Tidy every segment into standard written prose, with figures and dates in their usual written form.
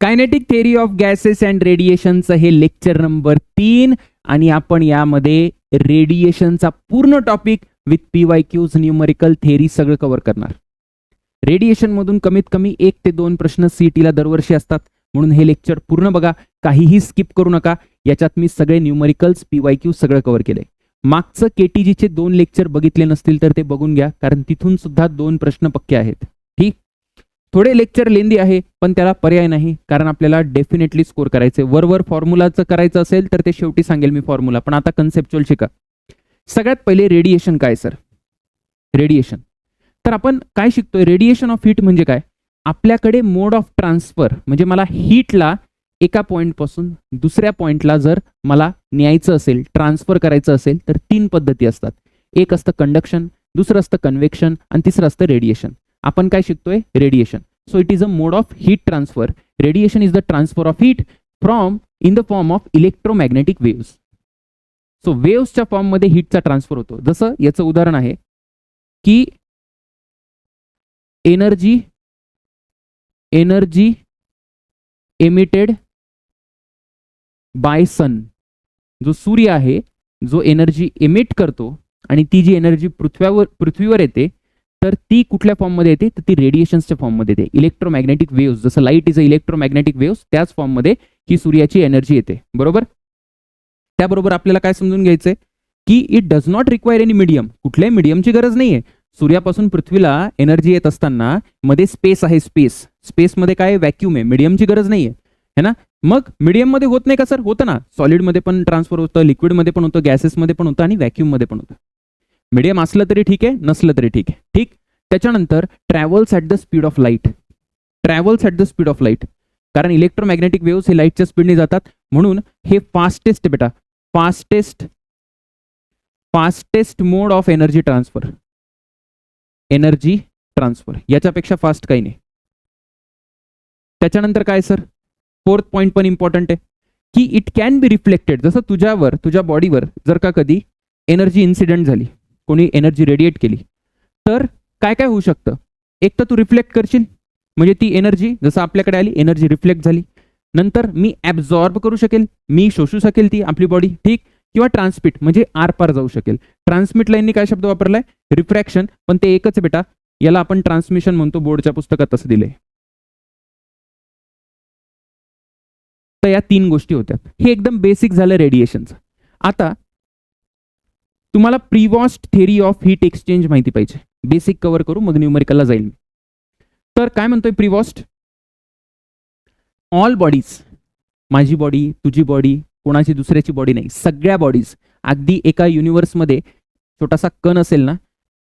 Kinetic theory of gases and रेडिएशनचं हे lecture number 3 आणि आपण यामध्ये रेडिएशनचा पूर्ण topic with PYQs numerical theory सगळं कव्हर करणार. रेडिएशन मधून कमीत कमी 1 ते 2 प्रश्न सीईटीला दरवर्षी असतात, म्हणून हे लेक्चर पूर्ण बघा, काहीही स्किप करू नका. याच्यात मी सगळे न्यूमरिकल्स PYQ सगळं कव्हर केलंय. मागचं केटीजीचे 2 लेक्चर बघितले नसतील तर ते बघून घ्या, कारण तिथून सुद्धा 2 प्रश्न पक्के आहेत. ठीक, थोडे लेक्चर लेंदी आहे पण त्याला पर्याय नाही, कारण आपल्याला डेफिनेटली स्कोर करायचे. वर फॉर्म्युलाचं करायचं असेल तर ते शेवटी सांगेल मी फॉर्म्युला, पण आता कन्सेप्च्युअल शिका. सगळ्यात पहिले रेडिएशन काय सर? रेडिएशन तर आपण काय शिकतोय? रेडिएशन ऑफ हीट म्हणजे काय? आपल्याकडे मोड ऑफ ट्रान्सफर, म्हणजे मला हीटला एका पॉइंट पासून दुसऱ्या पॉइंटला जर मला न्यायचं असेल, ट्रान्सफर करायचं असेल तर 3 पद्धती असतात. एक असतं कंडक्शन, दुसरं असतं कन्व्हेक्शन आणि तिसरं असतं रेडिएशन. आपण काय शिकतोय? Radiation. So it is a mode of heat transfer. Radiation is the transfer of heat from in the form of electromagnetic waves. So वेव्सच्या फॉर्म मध्ये हीटचा ट्रान्सफर होतो. जसं याचं उदाहरण आहे की एनर्जी एमिटेड बाय सन, जो सूर्य आहे, जो एनर्जी एमिट करतो आणि ती जी एनर्जी पृथ्वीवर येते, तर ती कुठल्या फॉर्म मध्ये येते? तर ती रेडिएशन्सच्या फॉर्म मध्ये येते. इलेक्ट्रोमॅग्नेटिक वेव्स, जसं light is a electromagnetic waves, त्याच फॉर्म मध्ये ही सूर्याची एनर्जी येते. बरोबर? त्याबरोबर आपल्याला काय समजून घ्यायचंय की it does not require any medium. कुठल्याही मीडियमची गरज नाहीये. सूर्यापासून पृथ्वीला एनर्जी येत असताना मध्ये स्पेस आहे. स्पेसमध्ये काय? व्हॅक्यूम आहे. मीडियमची गरज नाहीये, है ना? मग मीडियम मध्ये होत नाही का सर? होतं ना. सॉलिड मध्ये पण ट्रान्सफर होतं, लिक्विड मध्ये पण होतं, गॅसेस मध्ये पण होतं आणि व्हॅक्यूम मध्ये पण होतं. मीडियम असलं तरी ठीक आहे, नसलं तरी ठीक आहे. ठीक, त्याच्यानंतर travels at the speed of light. Travels at the speed of light, कारण इलेक्ट्रोमॅग्नेटिक वेव्स हे लाईटच्या स्पीडने जातात, म्हणून हे फास्टेस्ट बेटा, fastest mode of energy transfer. याच्यापेक्षा फास्ट काही नाही. त्याच्यानंतर काय सर? 4th पॉइंट पण इम्पॉर्टंट आहे की इट कॅन बी रिफ्लेक्टेड. जसं तुझ्या बॉडीवर जर का कधी एनर्जी इन्सिडेंट झाली, कोणी एनर्जी रेडिएट केली, तर काय काय होऊ शकतं? एक तर तू रिफ्लेक्ट करशील, म्हणजे ती एनर्जी जसं आपल्याकडे आली, एनर्जी रिफ्लेक्ट झाली. नंतर मी ॲब्झॉर्ब करू शकेल, मी शोषू शकेल ती आपली बॉडी. ठीक, किंवा ट्रान्समिट, म्हणजे आरपार जाऊ शकेल. ट्रान्समिट लाईननी काय शब्द वापरलाय? रिफ्रॅक्शन. पण ते एकच बेटा, याला आपण ट्रान्समिशन म्हणतो, बोर्डच्या पुस्तकात तसं दिलंय. तर या 3 गोष्टी होत्या. हे एकदम बेसिक झालं रेडिएशनचं. आता तुम्हाला प्रिवॉस्ट थेअरी ऑफ हीट एक्सचेंज माहिती पाहिजे. बेसिक कव्हर करू, मग न्यूमरिकलला जाईल मी. तर काय म्हणतोय प्रिवॉस्ट? ऑल बॉडीज, माझी बॉडी, तुझी बॉडी, कोणाची दुसऱ्याची बॉडी नाही, सगळ्या बॉडीज, अगदी एका युनिव्हर्समध्ये छोटासा कण असेल ना,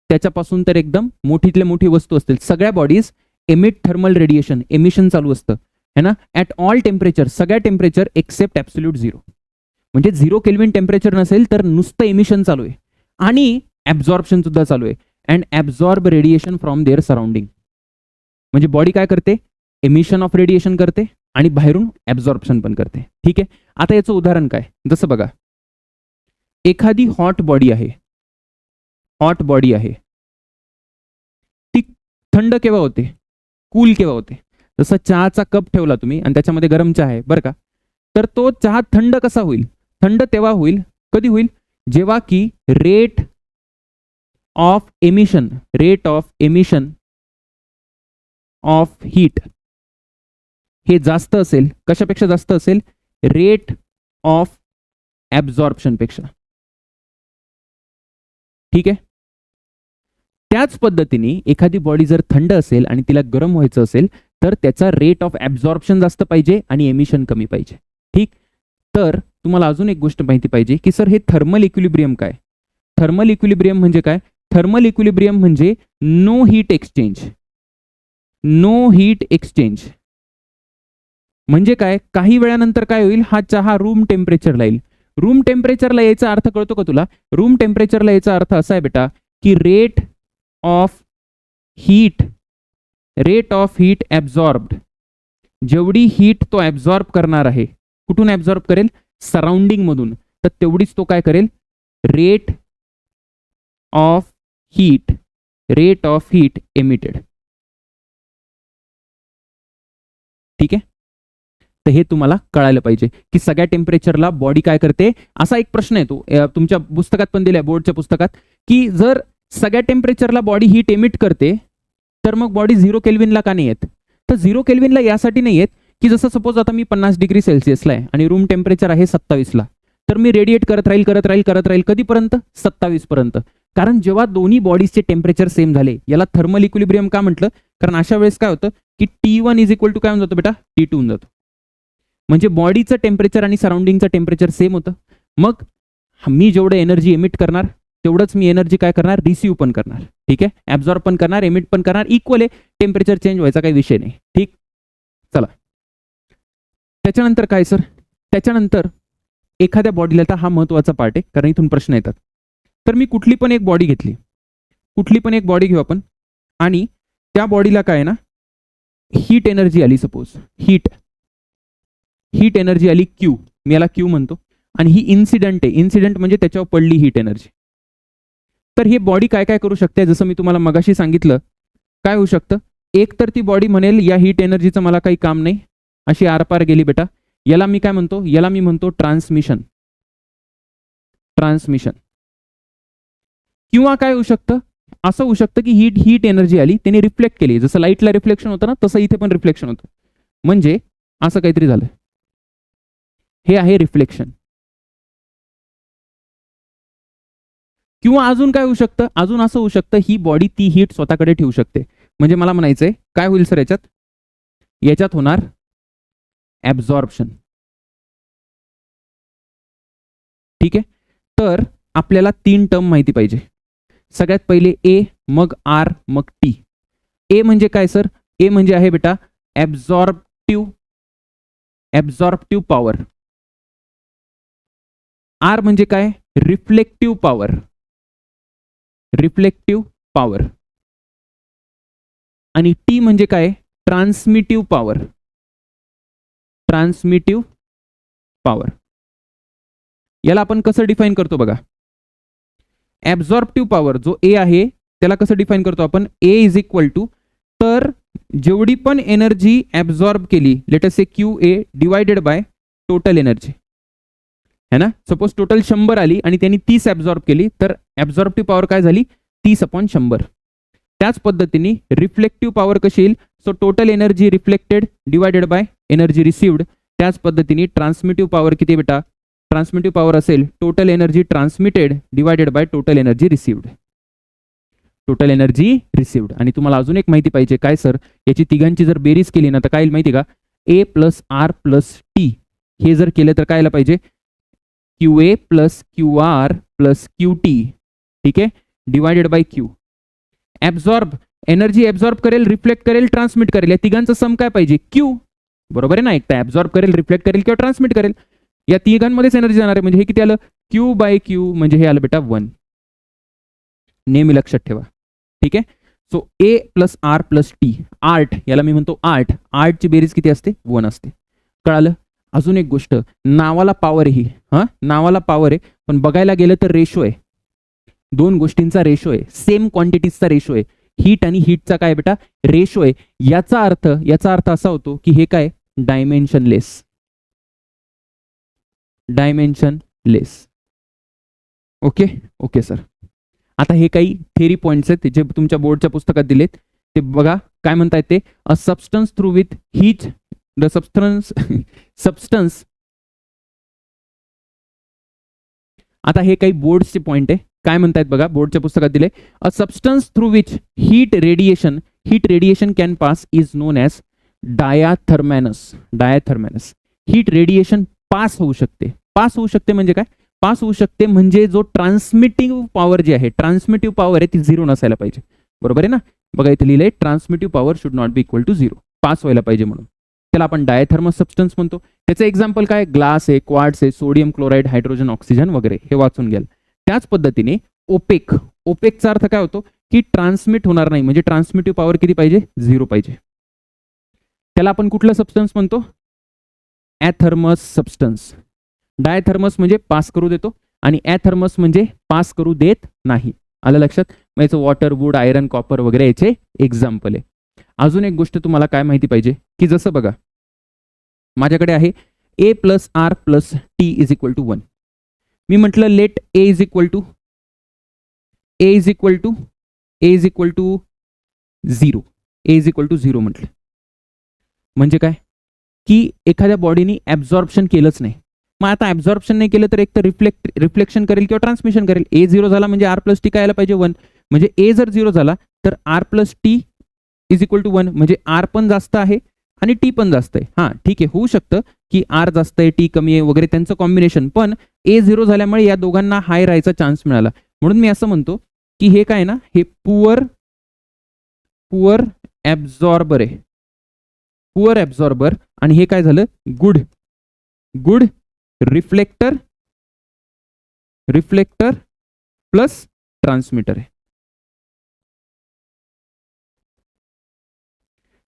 त्याच्यापासून तर एकदम मोठीतल्या मोठी वस्तू असतील, सगळ्या bodies emit thermal radiation, emission चालू असतं, है ना, ॲट ऑल टेम्परेचर, सगळ्या टेम्परेचर एक्सेप्ट ॲब्सोल्यूट 0. म्हणजे 0 केल्विन टेम्परेचर नसेल तर नुसतं एमिशन चालू आहे आणि ॲब्झॉर्प्शन सुद्धा चालू आहे. And absorb radiation from their surrounding. म्हणजे बॉडी काय करते? एमिशन ऑफ रेडिएशन करते आणि बाहेरून ॲब्झॉर्प्शन पण करते. ठीक आहे, आता याचं उदाहरण काय? जसं बघा, एखादी हॉट बॉडी आहे, ती थंड केव्हा होते? कूल केव्हा होते? जसं चहाचा कप ठेवला तुम्ही आणि त्याच्यामध्ये गरम चहा आहे बरं का, तर तो चहा थंड कसा होईल? थंड तेव्हा होईल, कधी होईल? जेव्हा की rate of emission of heat हे जास्त असेल. कशापेक्षा जास्त असेल? रेट ऑफ ॲब्झॉर्प्शन पेक्षा. ठीक आहे, त्याच पद्धतीने एखादी बॉडी जर थंड असेल आणि तिला गरम व्हायचं असेल तर त्याचा रेट ऑफ ॲब्झॉर्प्शन जास्त पाहिजे आणि एमिशन कमी पाहिजे. ठीक, तर तुम्हाला अजून एक गोष्ट माहिती पाहिजे की सर हे थर्मल इक्विलिब्रियम काय? थर्मल इक्विलिब्रियम म्हणजे काय? थर्मल इक्विलिब्रियम म्हणजे नो हीट एक्सचेंज. म्हणजे काय? काही वेळानंतर काय होईल? हा चहा रूम टेम्परेचरला येईल. रूम टेम्परेचरला यायचा अर्थ कळतो का तुला? रूम टेम्परेचरला यायचा अर्थ असा आहे बेटा की रेट ऑफ हीट ॲब्झॉर्ब्ड, जेवढी हीट तो ॲब्झॉर्ब करणार आहे, कुठून ॲब्झॉर्ब करेल? सराउंडिंग मधून. तर तेवढीच तो काय करेल? Rate of heat emitted. ठीक आहे, तर हे तुम्हाला कळायला पाहिजे की सगळ्या टेम्परेचरला बॉडी काय करते. असा एक प्रश्न येतो तुमच्या पुस्तकात पण दिलाय, बोर्डच्या पुस्तकात, की जर सगळ्या टेम्परेचरला बॉडी हीट एमिट करते तर मग बॉडी 0 केल्विनला का नाही येत. तर 0 केल्विनला यासाठी नाही येत की जसं सपोज आता मी 50 डिग्री सेल्सिअसला आहे आणि रूम टेम्परेचर आहे 27ला, तर मी रेडिएट करत राहील कधीपर्यंत, 27 पर्यंत. कारण जेव्हा दोन्ही बॉडीजचे टेम्परेचर सेम झाले, याला थर्मल इक्विलिब्रियम का म्हटलं, कारण अशा वेळेस काय होतं की T1 इज इक्वल टू काय होऊन जातो बेटा, T2 होऊन जातो. म्हणजे बॉडीचं टेम्परेचर आणि सराउंडिंगचं टेम्परेचर सेम होतं. मग मी जेवढं एनर्जी एमिट करणार तेवढंच मी एनर्जी काय करणार, रिसीव्ह पण करणार. ठीक आहे, ऍब्झॉर्ब पण करणार, एमिट पण करणार, इक्वल आहे. टेम्परेचर चेंज व्हायचा काही विषय नाही. ठीक, चला त्याच्यानंतर काय सर, त्याच्यानंतर एखाद्या बॉडीला, तर हा महत्वाचा पार्ट आहे कारण इथून प्रश्न येतात. तर मी कुठली पण एक बॉडी घेतली, कुठली पण एक बॉडी घेऊ आपण, आणि त्या बॉडीला काय ना हीट एनर्जी आली, सपोज हीट एनर्जी आली क्यू, मी याला क्यू म्हणतो, आणि ही इन्सिडेंट आहे. इन्सिडेंट म्हणजे त्याच्यावर पडली हीट एनर्जी. तर ही बॉडी काय काय करू शकते, जसं मी तुम्हाला मगाशी सांगितलं, काय होऊ शकतं, एक तर ती बॉडी म्हणेल या हीट एनर्जीचं मला काही काम नाही, अशी आरपार गेली बेटा, याला मी काय म्हणतो, याला मी म्हणतो ट्रान्समिशन. किंवा काय होऊ शकतं, असं होऊ शकतं की हीट एनर्जी आली, त्याने रिफ्लेक्ट केली, जसं लाईटला रिफ्लेक्शन होतं ना तसं इथे पण रिफ्लेक्शन होतं, म्हणजे असं काहीतरी झालं, हे आहे रिफ्लेक्शन. किंवा अजून काय होऊ शकतं, अजून असं होऊ शकतं, ही बॉडी ती हीट स्वतःकडे ठेवू शकते. म्हणजे मला म्हणायचंय काय होईल सर, याच्यात होणार ऍब्झॉर्प्शन. ठीक आहे, तर आपल्याला 3 टर्म माहिती पाहिजे. सगळ्यात पहिले ए, मग आर, मग टी. ए म्हणजे काय सर, ए म्हणजे आहे बेटा ऍब्झॉर्प्टिव्ह पॉवर. आर म्हणजे काय, रिफ्लेक्टिव्ह पॉवर. आणि टी म्हणजे काय, ट्रान्समिटिव्ह पॉवर. याला आपण कसं डिफाईन करतो बघा, ऍब्झॉर्प्टिव्ह पॉवर जो ए आहे त्याला कसं डिफाईन करतो आपण, ए इज इक्वल टू, तर जेवढी पण एनर्जी ऍब्झॉर्ब केली, let us say Q A divided by total energy, है ना. सपोज टोटल 100 आली आणि त्यांनी 30 ऍब्झॉर्ब केली, तर ऍब्झॉर्प्टिव्ह पॉवर काय झाली, 30/100. त्याच पद्धतीने रिफ्लेक्टिव्ह पॉवर कशी येईल, so total energy reflected divided by energy received. त्याच पद्धतीने ट्रान्समिटिव्ह पॉवर किती बेटा, ट्रान्समिटिव्ह पॉवर असेल total energy transmitted divided by total energy received. आणि तुम्हाला अजून एक माहिती पाहिजे, काय सर, याची तिघांची जर बेरीज केली ना तर काय माहिती का, A plus R plus T, हे जर केलं तर काय आलं पाहिजे, Q A plus Q R plus Q T. ठीक आहे, divided by Q. Energy absorb करेल, रिफ्लेक्ट करेल, ट्रान्समिट करेल, या तिघांचं सम काय पाहिजे, क्यू. बरोबर आहे ना, एक तर ऍब्झॉर्ब करेल, रिफ्लेक्ट करेल किंवा ट्रान्समिट करेल, या तिघांमध्येच एनर्जी जाणार आहे. म्हणजे हे किती आलं, क्यू बाय क्यू, म्हणजे हे आलं बेटा 1. नेहमी लक्षात ठेवा. ठीक आहे, so A plus R plus T, ART, याला मी म्हणतो आर्टची बेरीज किती असते, 1 असते. कळालं. अजून एक गोष्ट, नावाला पॉवर आहे, नावाला पॉवर आहे, पण बघायला गेलं तर रेशो आहे, 2 गोष्टींचा रेशो आहे, सेम क्वांटिटीजचा रेशो आहे. हीट आणि हीटचा काय बेटा, रेशो आहे. याचा अर्थ असा होतो की हे काय, डायमेन्शनलेस. Okay sir. आता हे काही थेरी पॉइंट्स आहेत जे तुमच्या बोर्डच्या पुस्तकात दिलेत, ते बघा काय म्हणतायत ते, अ substance through with heat the substance. आता हे काही बोर्डचे पॉइंट आहे, काय म्हणतायत बघा, बोर्डच्या पुस्तकात दिले, a substance through which heat radiation can pass is known as diathermanous. Heat radiation pass होऊ शकते म्हणजे काय, पास होऊ शकते म्हणजे जो ट्रान्समिटिव्ह पॉवर जी आहे, ट्रान्समिटिव्ह पॉवर आहे ती 0 नसायला पाहिजे. बरोबर आहे ना, बघा इथे लिहिलंय, transmittive power should not be equal to 0, pass व्हायला पाहिजे म्हणून. त्याला आपण डायथर्मस सबस्टन्स म्हणतो. त्याचं एक्झाम्पल काय, ग्लास आहे, क्वार्ट्स आहे, सोडियम क्लोराईड, हायड्रोजन, ऑक्सिजन वगैरे, हे वाचून घ्याल. त्याच पद्धतीने ओपेकचा अर्थ काय होतो की ट्रान्समिट होणार नाही, म्हणजे ट्रान्समिटिव्ह पॉवर किती पाहिजे, 0 पाहिजे. त्याला आपण कुठलं सबस्टन्स म्हणतो, ॲथर्मस सबस्टन्स. डायथर्मस म्हणजे पास करू देतो आणि ॲथर्मस म्हणजे पास करू देत नाही. आलं लक्षात. मग याचं वॉटर, वूड, आयरन, कॉपर वगैरे याचे एक्झाम्पल आहे. अजून एक गोष्ट तुम्हाला काय माहिती पाहिजे की जसं बघा माझ्याकडे आहे A plus R plus T is equal to 1. मी म्हटलं let A is equal to 0. A is equal to 0 म्हटलं म्हणजे काय की एखाद्या बॉडीने ॲब्झॉर्प्शन केलंच नाही. मग आता ॲब्झॉर्प्शन नाही केलं तर एक तर रिफ्लेक्शन करेल किंवा ट्रान्समिशन करेल. ए 0 झाला म्हणजे आर प्लस टी काय यायला पाहिजे 1. म्हणजे ए जर 0 झाला तर R plus T is equal to 1 म्हणजे आर पण जास्त आहे आणि टी पण जास्त आहे. हां ठीक आहे, होऊ शकतं की आर जास्त आहे टी कमी आहे वगैरे त्यांचं कॉम्बिनेशन, पण ए 0 झाल्यामुळे या दोघांना हाय राहायचा चान्स मिळाला. म्हणून मी असं म्हणतो की हे काय ना, हे पुअर ॲब्झॉर्बर आहे, पुअर ॲब्झॉर्बर. आणि हे काय झालं गुड रिफ्लेक्टर प्लस ट्रान्समीटर आहे.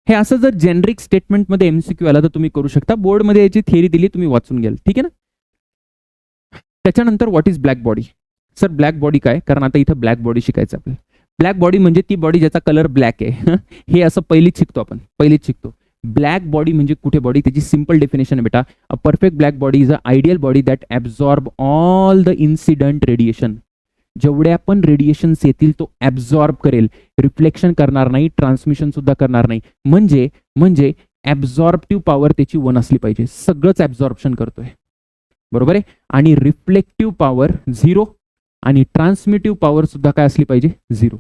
हे असं जर जेनरिक स्टेटमेंटमध्ये एमसीक्यू आला तर तुम्ही करू शकता. बोर्डमध्ये याची थिअरी दिली, तुम्ही वाचून घ्याल, ठीक आहे ना. त्याच्यानंतर what is black body. Sir black body काय, कारण आता इथं ब्लॅक बॉडी शिकायचं आपल्याला. ब्लॅक बॉडी म्हणजे ती बॉडी ज्याचा कलर ब्लॅक आहे. हे असं पहिलीच शिकतो. ब्लॅक बॉडी म्हणजे कुठे बॉडी, त्याची सिंपल डेफिनेशन आहे बेटा. A perfect black body is a ideal body that absorb all the incident radiation. जेवढ्या पण रेडिएशन्स येतील तो ॲब्झॉर्ब करेल, रिफ्लेक्शन करणार नाही, ट्रान्समिशन सुद्धा करणार नाही. म्हणजे ॲब्झॉर्प्टिव्ह पॉवर त्याची 1 असली पाहिजे. सगळंच ॲब्झॉर्प्शन करतोय, बरोबर आहे. आणि रिफ्लेक्टिव्ह पॉवर 0 आणि ट्रान्समिटिव्ह पॉवर सुद्धा काय असली पाहिजे 0,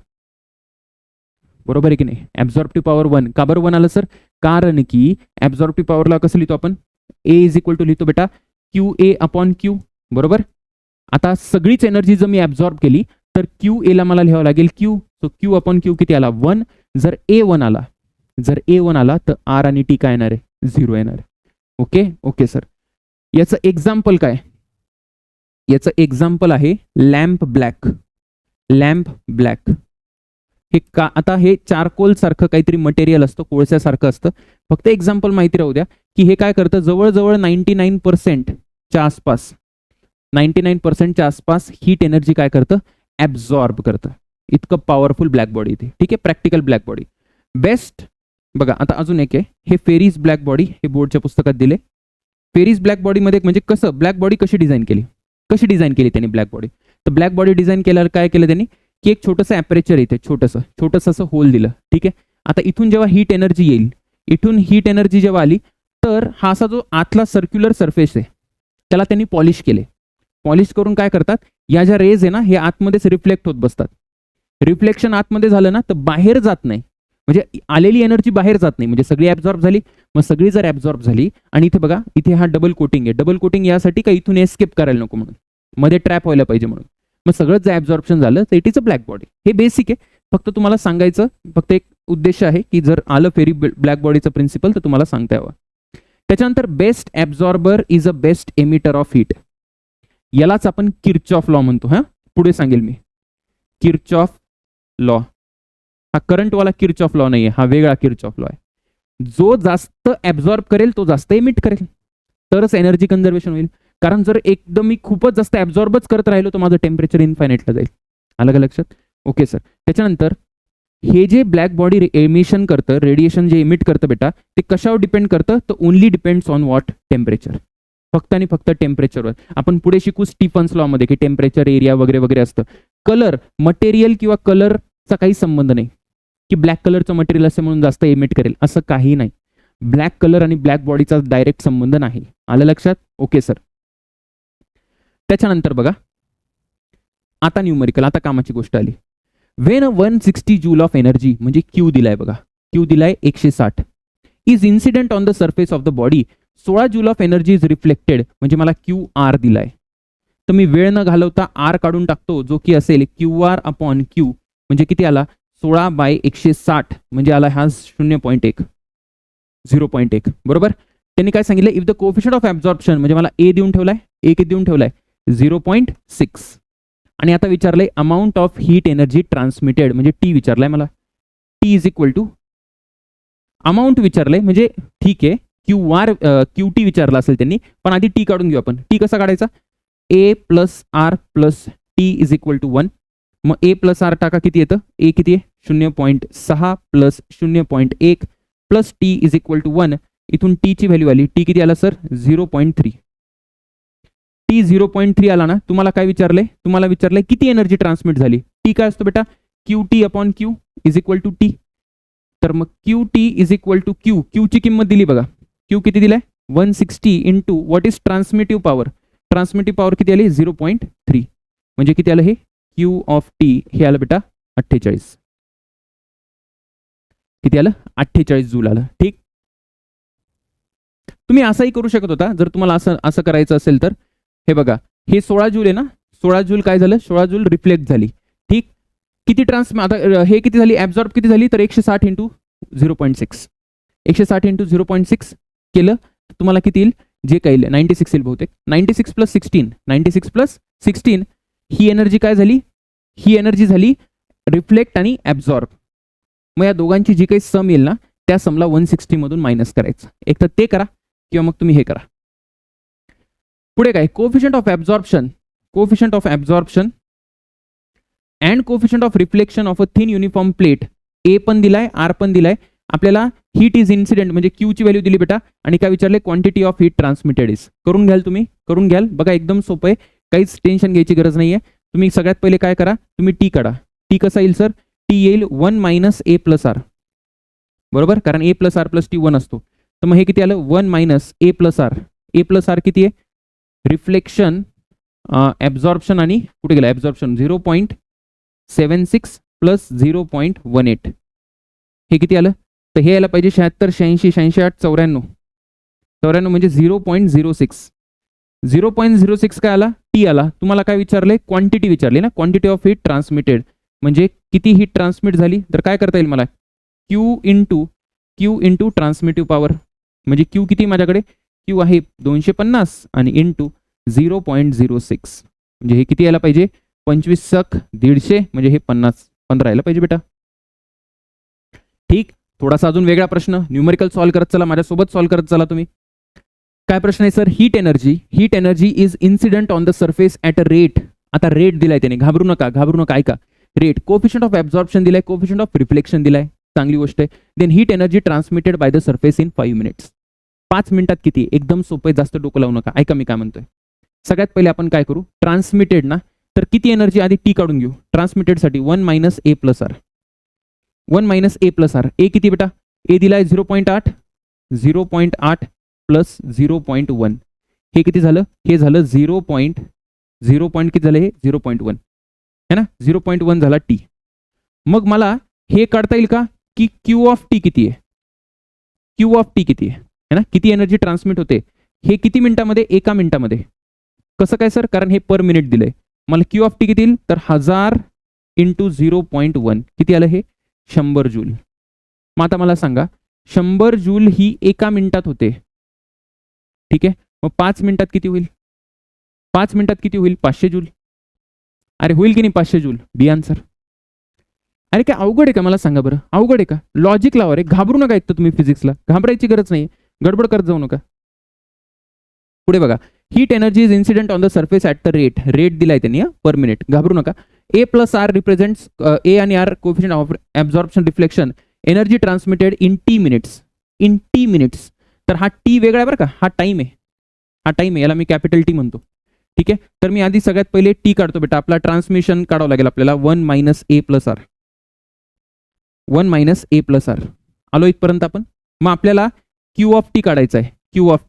बरोबर आहे की नाही. ॲब्झॉर्प्टिव्ह पॉवर 1. का बरं 1 आलं सर, कारण की ॲब्झॉर्प्टिव्ह पॉवरला कसं लिहितो आपण, ए इज इक्वल टू लिहितो बेटा क्यू ए अपॉन क्यू, बरोबर. आता सगळीच एनर्जी जर मी ॲब्झॉर्ब केली तर क्यू एला मला लिहावं लागेल Q. So Q upon Q किती आला 1. जर ए 1 आला तर आर आणि टी काय येणार आहे 0 येणार आहे. Okay sir. याचं एक्झाम्पल काय, याचं एक्झाम्पल आहे लॅम्प ब्लॅक. हे का, आता हे चारकोल सारखं काहीतरी मटेरियल असतं, कोळशासारखं असतं. फक्त एक्झाम्पल माहिती राहू द्या की हे काय करतं, जवळजवळ 99%च्या आसपास हीट एनर्जी काय करतं, ॲब्झॉर्ब करतं. इतकं पॉवरफुल ब्लॅक बॉडी इथे, ठीक आहे. Practical black body best. बघा आता अजून एक आहे, हे फेरीज ब्लॅक बॉडी, हे बोर्डच्या पुस्तकात दिले. फेरीज ब्लॅक बॉडीमध्ये म्हणजे कसं ब्लॅक बॉडी कशी डिझाईन केली त्यांनी ब्लॅक बॉडी. तर ब्लॅक बॉडी डिझाईन केल्यावर काय केलं त्यांनी की एक छोटंसं ॲपरेचर इथे छोटंसं असं होल दिलं, ठीक आहे. आता इथून जेव्हा हीट एनर्जी येईल, इथून हीट एनर्जी जेव्हा आली तर हा असा जो आतला सर्क्युलर सरफेस आहे त्याला त्यांनी पॉलिश केले. पॉलिश करून काय करतात, या ज्या रेज आहे ना हे आतमध्येच रिफ्लेक्ट होत बसतात. रिफ्लेक्शन आतमध्ये झालं ना तर बाहेर जात नाही, म्हणजे आलेली एनर्जी बाहेर जात नाही, म्हणजे सगळी ॲब्झॉर्ब झाली. मग सगळी जर ॲब्झॉर्ब झाली आणि इथे बघा इथे हा डबल कोटिंग आहे. डबल कोटिंग यासाठी का इथून एस्केप करायला नको म्हणून, मध्ये ट्रॅप व्हायला पाहिजे म्हणून. मग सगळं जर ॲब्झॉर्प्शन झालं तर it is a black body. हे बेसिक आहे, फक्त तुम्हाला सांगायचं, फक्त एक उद्देश आहे की जर आलं फेरी ब्लॅक बॉडीचं प्रिन्सिपल तर तुम्हाला सांगता यावं. त्याच्यानंतर best absorber is a best emitter of heat. यालाच आपण किर्चॉफ लॉ म्हणतो. हा पुढे सांगेल मी. किर्चॉफ लॉ हा करंटवाला किर्चॉफ लॉ नाही आहे, हा वेगळा किर्चॉफ लॉ आहे. जो जास्त ॲब्झॉर्ब करेल तो जास्त एमिट करेल, तरच एनर्जी कन्झर्वेशन होईल. कारण जर एकदम मी खूपच जास्त ॲब्झॉर्बच करत राहिलो तर माझं टेम्परेचर इनफायनाईटला जाईल. आलं का लक्षात. Okay sir. त्याच्यानंतर हे जे ब्लॅक बॉडी एमिशन करतं, रेडिएशन जे एमिट करतं बेटा, ते कशावर डिपेंड करतं, तर only depends on what, temperature. फक्त आणि फक्त टेम्परेचरवर. आपण पुढे शिकू स्टीफन्स लॉमध्ये की टेम्परेचर, एरिया वगैरे वगैरे असतं. कलर, मटेरियल किंवा कलरचा काही संबंध नाही की ब्लॅक कलरचं मटेरियल असे म्हणून जास्त एमिट करेल, असं काही नाही. ब्लॅक कलर आणि ब्लॅक बॉडीचा डायरेक्ट संबंध नाही. आलं लक्षात. Okay sir. त्याच्यानंतर बघा आता न्यूमरिकल, आता कामाची गोष्ट आली. वेन 160 जूल ऑफ एनर्जी म्हणजे क्यू दिलाय बघा, क्यू दिलाय 160 is incident on the surface of the body. 16 joule of energy is reflected म्हणजे मला क्यू आर दिलाय. तर मी वेळ न घालवता आर काढून टाकतो, जो की असेल क्यू आर अपॉन क्यू. म्हणजे किती आला 16/160 म्हणजे आला हा 0.1 बरोबर. त्यांनी काय सांगितलं, if the coefficient of absorption म्हणजे मला ए देऊन ठेवलाय, ए किती देऊन ठेवलाय 0.6. आणि आता विचारलंय amount of heat energy transmitted म्हणजे टी विचारलाय मला. T is equal to amount विचारलंय म्हणजे ठीक आहे क्यू टी विचारला असेल त्यांनी, पण आधी टी काढून घेऊ आपण. टी कसा काढायचा, A plus R plus T is equal to 1. मग ए प्लस आर टाका, किती येतं, ए किती आहे 0.6 plus 0.1 plus T is equal to 1. इथून टी ची व्हॅल्यू आली, टी किती आला सर 0.3. टी 0.3 आला ना, तुम्हाला काय विचारलंय, तुम्हाला विचारलंय किती एनर्जी ट्रान्समिट झाली. टी काय असतो बेटा, Q T upon Q is equal to T. तर मग Q T is equal to Q, क्यूची किंमत दिली बघा, क्यू किती दिलाय 160 into what is transmittive power, transmittive power किती आली 0.3, म्हणजे किती आलं हे क्यू ऑफ टी हे आलं बेटा 48. किती आलं 48 जूल आलं. ठीक, तुम्ही असंही करू शकत होता जर तुम्हाला असं करायचं असेल तर. हे बघा, हे 16 जूल आहे ना, 16 जूल काय झालं, 16 जूल रिफ्लेक्ट झाली. ठीक, किती आता हे किती झाली, ऍब्झॉर्ब किती झाली, तर 160 इंटू 0.6, 160 इंटू 0.6 केलं तुम्हाला किती येईल, जे काही 96 येईल बहुतेक. 96 प्लस 16, 96 प्लस 16 ही एनर्जी काय झाली, ही एनर्जी झाली रिफ्लेक्ट आणि ऍब्झॉर्ब. मग या दोघांची जी काही सम येईल ना, त्या समला 160 मधून मायनस करायचं. एक तर ते करा किंवा मग तुम्ही हे करा. पुढे काय, coefficient of absorption, coefficient of absorption and coefficient of reflection of a thin uniform plate. A पण दिलाय, आर पण दिलाय. आपल्याला हीट इज इन्सिडेंट म्हणजे क्यू ची व्हॅल्यू दिली बेटा, आणि काय विचारले, quantity of heat transmitted is. करून घ्याल तुम्ही, करून घ्याल बघा, एकदम सोपं आहे, काहीच टेन्शन घ्यायची गरज नाहीये. तुम्ही सगळ्यात पहिले काय करा, तुम्ही टी काढा. टी कसा येईल सर, टी येईल 1 मायनस ए प्लस आर, बरोबर, कारण ए प्लस आर प्लस टी 1 असतो. तर मग हे किती आलं 1 minus A plus R. A plus R किती आहे, रिफ्लेक्शन, ॲब्झॉर्प्शन आणि कुठे गेला ॲब्झॉर्प्शन 0.76 प्लस 0.18, हे किती आलं, तर हे यायला पाहिजे 76, 86, 86, 94, 94 म्हणजे 0.06. 0.06 काय आला, टी आला. तुम्हाला काय विचारले, क्वांटिटी विचारली ना, क्वांटिटी ऑफ हीट ट्रान्समिटेड म्हणजे किती हीट ट्रान्समिट झाली. तर काय करता येईल मला, क्यू इंटू ट्रान्समिटिव्ह पॉवर, म्हणजे क्यू किती माझ्याकडे, क्यू आहे 250 आणि इंटू 0.06 म्हणजे हे किती यायला पाहिजे 25 सक 150 म्हणजे हे 15 यायला पाहिजे बेटा. ठीक, थोडासा अजून वेगळा प्रश्न, न्यूमेरिकल सॉल्व्ह करत चला, माझ्यासोबत सॉल्व्ह करत चला तुम्ही. काय प्रश्न आहे sir, heat energy is incident on the surface at a rate. आता रेट दिलाय त्याने, घाबरू नका ऐका. रेट, कोएफिशियंट ऑफ ॲब्झॉर्प्शन दिलाय, कोएफिशियंट ऑफ रिफ्लेक्शन दिलाय, चांगली गोष्ट आहे. Then heat energy transmitted by the surface in 5 minutes. 5 मिनिटात किती, एकदम सोपं आहे, जास्त डोकं लावू नका. ऐका मी काय म्हणतोय. सगळ्यात पहिले आपण काय करू, ट्रान्समिटेड ना, तर किती एनर्जी आधी टी काढून घेऊ. ट्रान्समिटेडसाठी 1 minus A plus R, 1 minus A plus R. ए किती बेटा, ए दिलाय 0.8, 0.8 प्लस 0.1 हे किती झालं, हे झालं 0. किती झालं हे 0.1 है ना, 0.1 झाला टी. मग मला हे काढता येईल का, की क्यू ऑफ टी किती आहे, क्यू ऑफ टी किती आहे ना, किती एनर्जी ट्रान्समिट होते, हे किती मिनिटामध्ये, एका मिनिटामध्ये. कसं काय सर, कारण हे पर मिनिट दिलंय. मला क्यू ऑफ टी किती येईल, तर 1000 इंटू 0.1 किती आलं, हे 100 जूल. मग आता मला सांगा 100 जूल ही एका मिनिटात होते. ठीक आहे, मग 5 मिनिटात किती होईल, 5 मिनिटात किती होईल 500 जूल. अरे होईल की नाही 500 जूल, बी आन्सर. अरे काय अवघड आहे का, मला सांगा बरं, अवघड आहे का, लॉजिक लावा रे, घाबरू नका. एक तर तुम्ही फिजिक्सला घाबरायची गरज नाही, गडबड करत जाऊ नका. पुढे बघा, heat energy is incident on the surface at the rate दिलाय त्यांनी पर मिनिट, घाबरू नका. A plus R represents, A आणि R coefficient of absorption reflection, energy transmitted in T minutes. तर हा टी वेगळा आहे बरं का, हा टाइम आहे, याला मी कॅपिटल टी म्हणतो. ठीक आहे, तर मी आधी सगळ्यात पहिले टी काढतो बेटा. आपला ट्रान्समिशन काढावं लागेल आपल्याला 1 minus A plus R, 1 minus A plus R. आलो इथपर्यंत आपण. मग आपल्याला क्यू ऑफ टी काढायचा आहे. क्यू ऑफ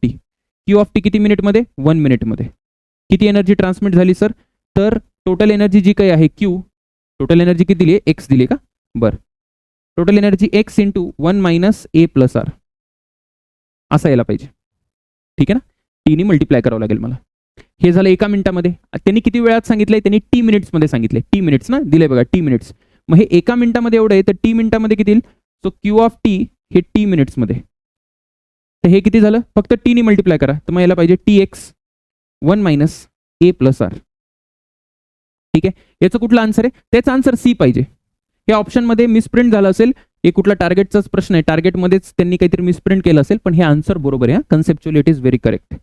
टी किती मिनिटमध्ये, 1 मिनिटमध्ये. किती एनर्जी ट्रान्समिट झाली सर, तर टोटल एनर्जी जी काही आहे क्यू, टोटल एनर्जी किती दिली आहे, एक्स दिली का, बरं. Total energy X into 1 minus A plus R असं यायला पाहिजे. ठीक आहे ना, टीने मल्टिप्लाय करावं लागेल मला. हे झालं एका मिनिटामध्ये. त्यांनी किती वेळात सांगितलंय, त्यांनी टी मिनिट्समध्ये सांगितले. टी मिनिट्स ना दिले बघा, टी मिनिट्स. मग हे एका मिनिटामध्ये एवढं आहे, तर टी मिनिटामध्ये किती येईल, सो क्यू ऑफ टी हे टी मिनिट्समध्ये. तर हे किती झालं, फक्त टीने मल्टिप्लाय करा, तर मग यायला पाहिजे T x 1 minus A plus R. ठीक आहे, याचं कुठलं आन्सर आहे, त्याचं आन्सर सी पाहिजे. या ऑप्शनमध्ये मिसप्रिंट झालं असेल, हे कुठला टार्गेटचाच प्रश्न आहे, टार्गेटमध्येच त्यांनी काहीतरी मिसप्रिंट केलं असेल, पण हे आन्सर बरोबर आहे. Conceptually it is very correct.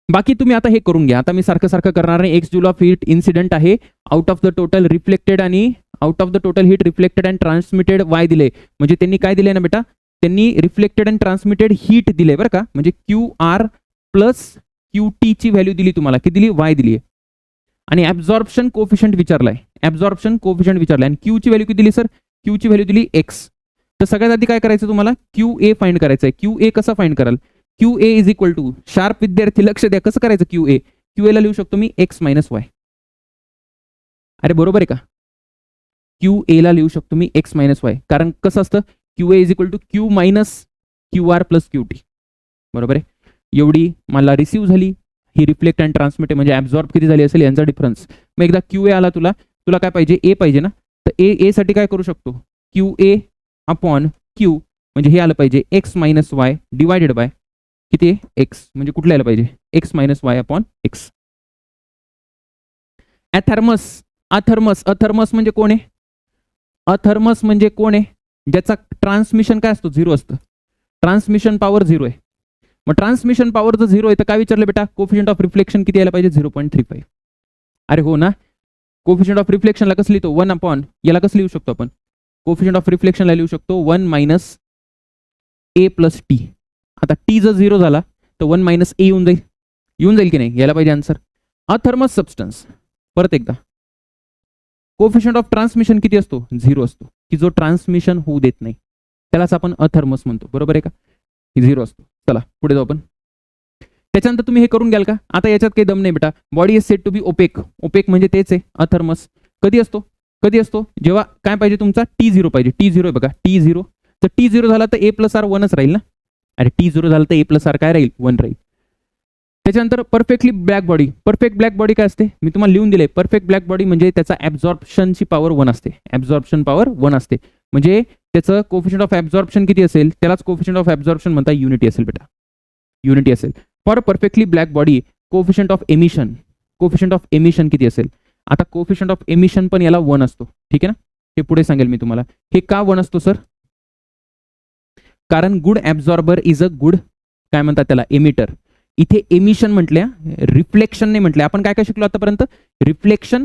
बाकी तुम्ही आता हे करून घ्या. आता मी सारखं करणार नाही. X joule of heat incident आहे out of the total reflected आणि out of the total heat reflected and transmitted Y दिले, म्हणजे त्यांनी काय दिले ना बेटा, त्यांनी रिफ्लेक्टेड अँड ट्रान्समिटेड हीट दिले बरं का, म्हणजे Q R plus Q T ची व्हॅल्यू दिली तुम्हाला, किती दिली, वाय दिली आहे. आणि ऍब्झॉर्प्शन कोफिशियंट विचारलाय, ऍब्झॉर्प्शन कोफिशियंट विचारलाय आणि क्यू ची व्हॅल्यू किती दिली सर, क्यू ची व्हॅल्यू दिली एक्स. तर सगळ्यात आधी काय करायचं तुम्हाला, क्यू ए फाइंड करायचं आहे. क्यू ए कसा फाइंड कराल, Q A is equal to, sharp विद्यार्थी लक्ष द्या, कसं करायचं क्यू ए, क्यू ए ला लिहू शकतो मी एक्स मायनस वाय. अरे बरोबर आहे का, क्यू ए ला लिहू शकतो मी एक्स मायनस वाय, कारण कसं असतं Q A is equal to Q minus Q R plus Q T. बरोबर आहे, एवढी मला रिसीव्ह झाली, ही रिफ्लेक्ट अँड ट्रान्समिट म्हणजे ऍब्झॉर्ब किती झाली असेल यांचा डिफरन्स. मग एकदा क्यू ए आला, तुला काय पाहिजे, ए पाहिजे ना, तर ए साठी काय करू शकतो, क्यू ए अपॉन क्यू म्हणजे हे आलं पाहिजे X minus Y divided by किती आहे एक्स, म्हणजे कुठलं आलं पाहिजे X minus Y upon X. Athermous म्हणजे कोण आहे, अथर्मस म्हणजे कोण आहे, ज्याचा ट्रान्समिशन काय असतो, झिरो असतं, ट्रान्समिशन पॉवर झिरो आहे. मग ट्रान्समिशन पॉवर जर झिरो आहे तर काय विचारलं बेटा, कोफिशियंट ऑफ रिफ्लेक्शन किती यायला पाहिजे, 0.35. अरे हो ना, कोफिशियंट ऑफ रिफ्लेक्शनला कसं लिहितो, 1 अपॉन, याला कसं लिहू शकतो आपण, कोफिशियंट ऑफ रिफ्लेक्शनला लिहू शकतो 1 मायनस ए प्लस टी. आता टी जर झिरो झाला तर 1 मायनस ए येऊन जाईल की नाही, यायला पाहिजे आन्सर. अथर्मस सबस्टन्स, परत एकदा कोफिशियंट ऑफ ट्रान्समिशन किती असतो, झिरो असतो, की जो ट्रान्समिशन होऊ देत नाही त्यालाच आपण अथर्मस म्हणतो. बरोबर आहे का, झिरो असतो. चला पुढे जाऊ आपण. त्याच्यानंतर तुम्ही हे करून घ्याल का, आता याच्यात काही दम नाही बेटा. Body is said to be opaque, opaque म्हणजे तेच आहे अथर्मस. कधी असतो, जेव्हा काय पाहिजे तुमचा टी झिरो पाहिजे, टी झिरो आहे बघा, टी झिरो, तर टी झिरो झाला तर ए प्लस आर 1च राहील ना. अरे टी झिरो झाला तर ए प्लस आर काय राहील, 1 राहील. त्याच्यानंतर perfectly black body, perfect black body काय असते, मी तुम्हाला लिहून दिले. परफेक्ट ब्लॅक बॉडी म्हणजे त्याचा ऍब्झॉर्प्शनची पॉवर 1 असते, ऍब्झॉर्प्शन पॉवर 1 असते, म्हणजे त्याचं कोफिशियंट ऑफ ऍब्झॉर्प्शन किती असेल, त्यालाच कोफिशियंट ऑफ ऍब्झॉर्प्शन म्हणता, युनिटी असेल बेटा, युनिटी असेल. For perfectly black body coefficient of emission, coefficient of emission किती असेल. आता कोफिशियंट ऑफ एमिशन पण याला 1 असतो, ठीक आहे ना, हे पुढे सांगेल मी तुम्हाला. हे का 1 असतो सर, कारण गुड ऍब्झॉर्बर इज अ गुड काय म्हणतात त्याला, एमिटर. इथे एमिशन म्हटल्या, रिफ्लेक्शन नाही म्हटले. आपण काय काय शिकलो आतापर्यंत, रिफ्लेक्शन,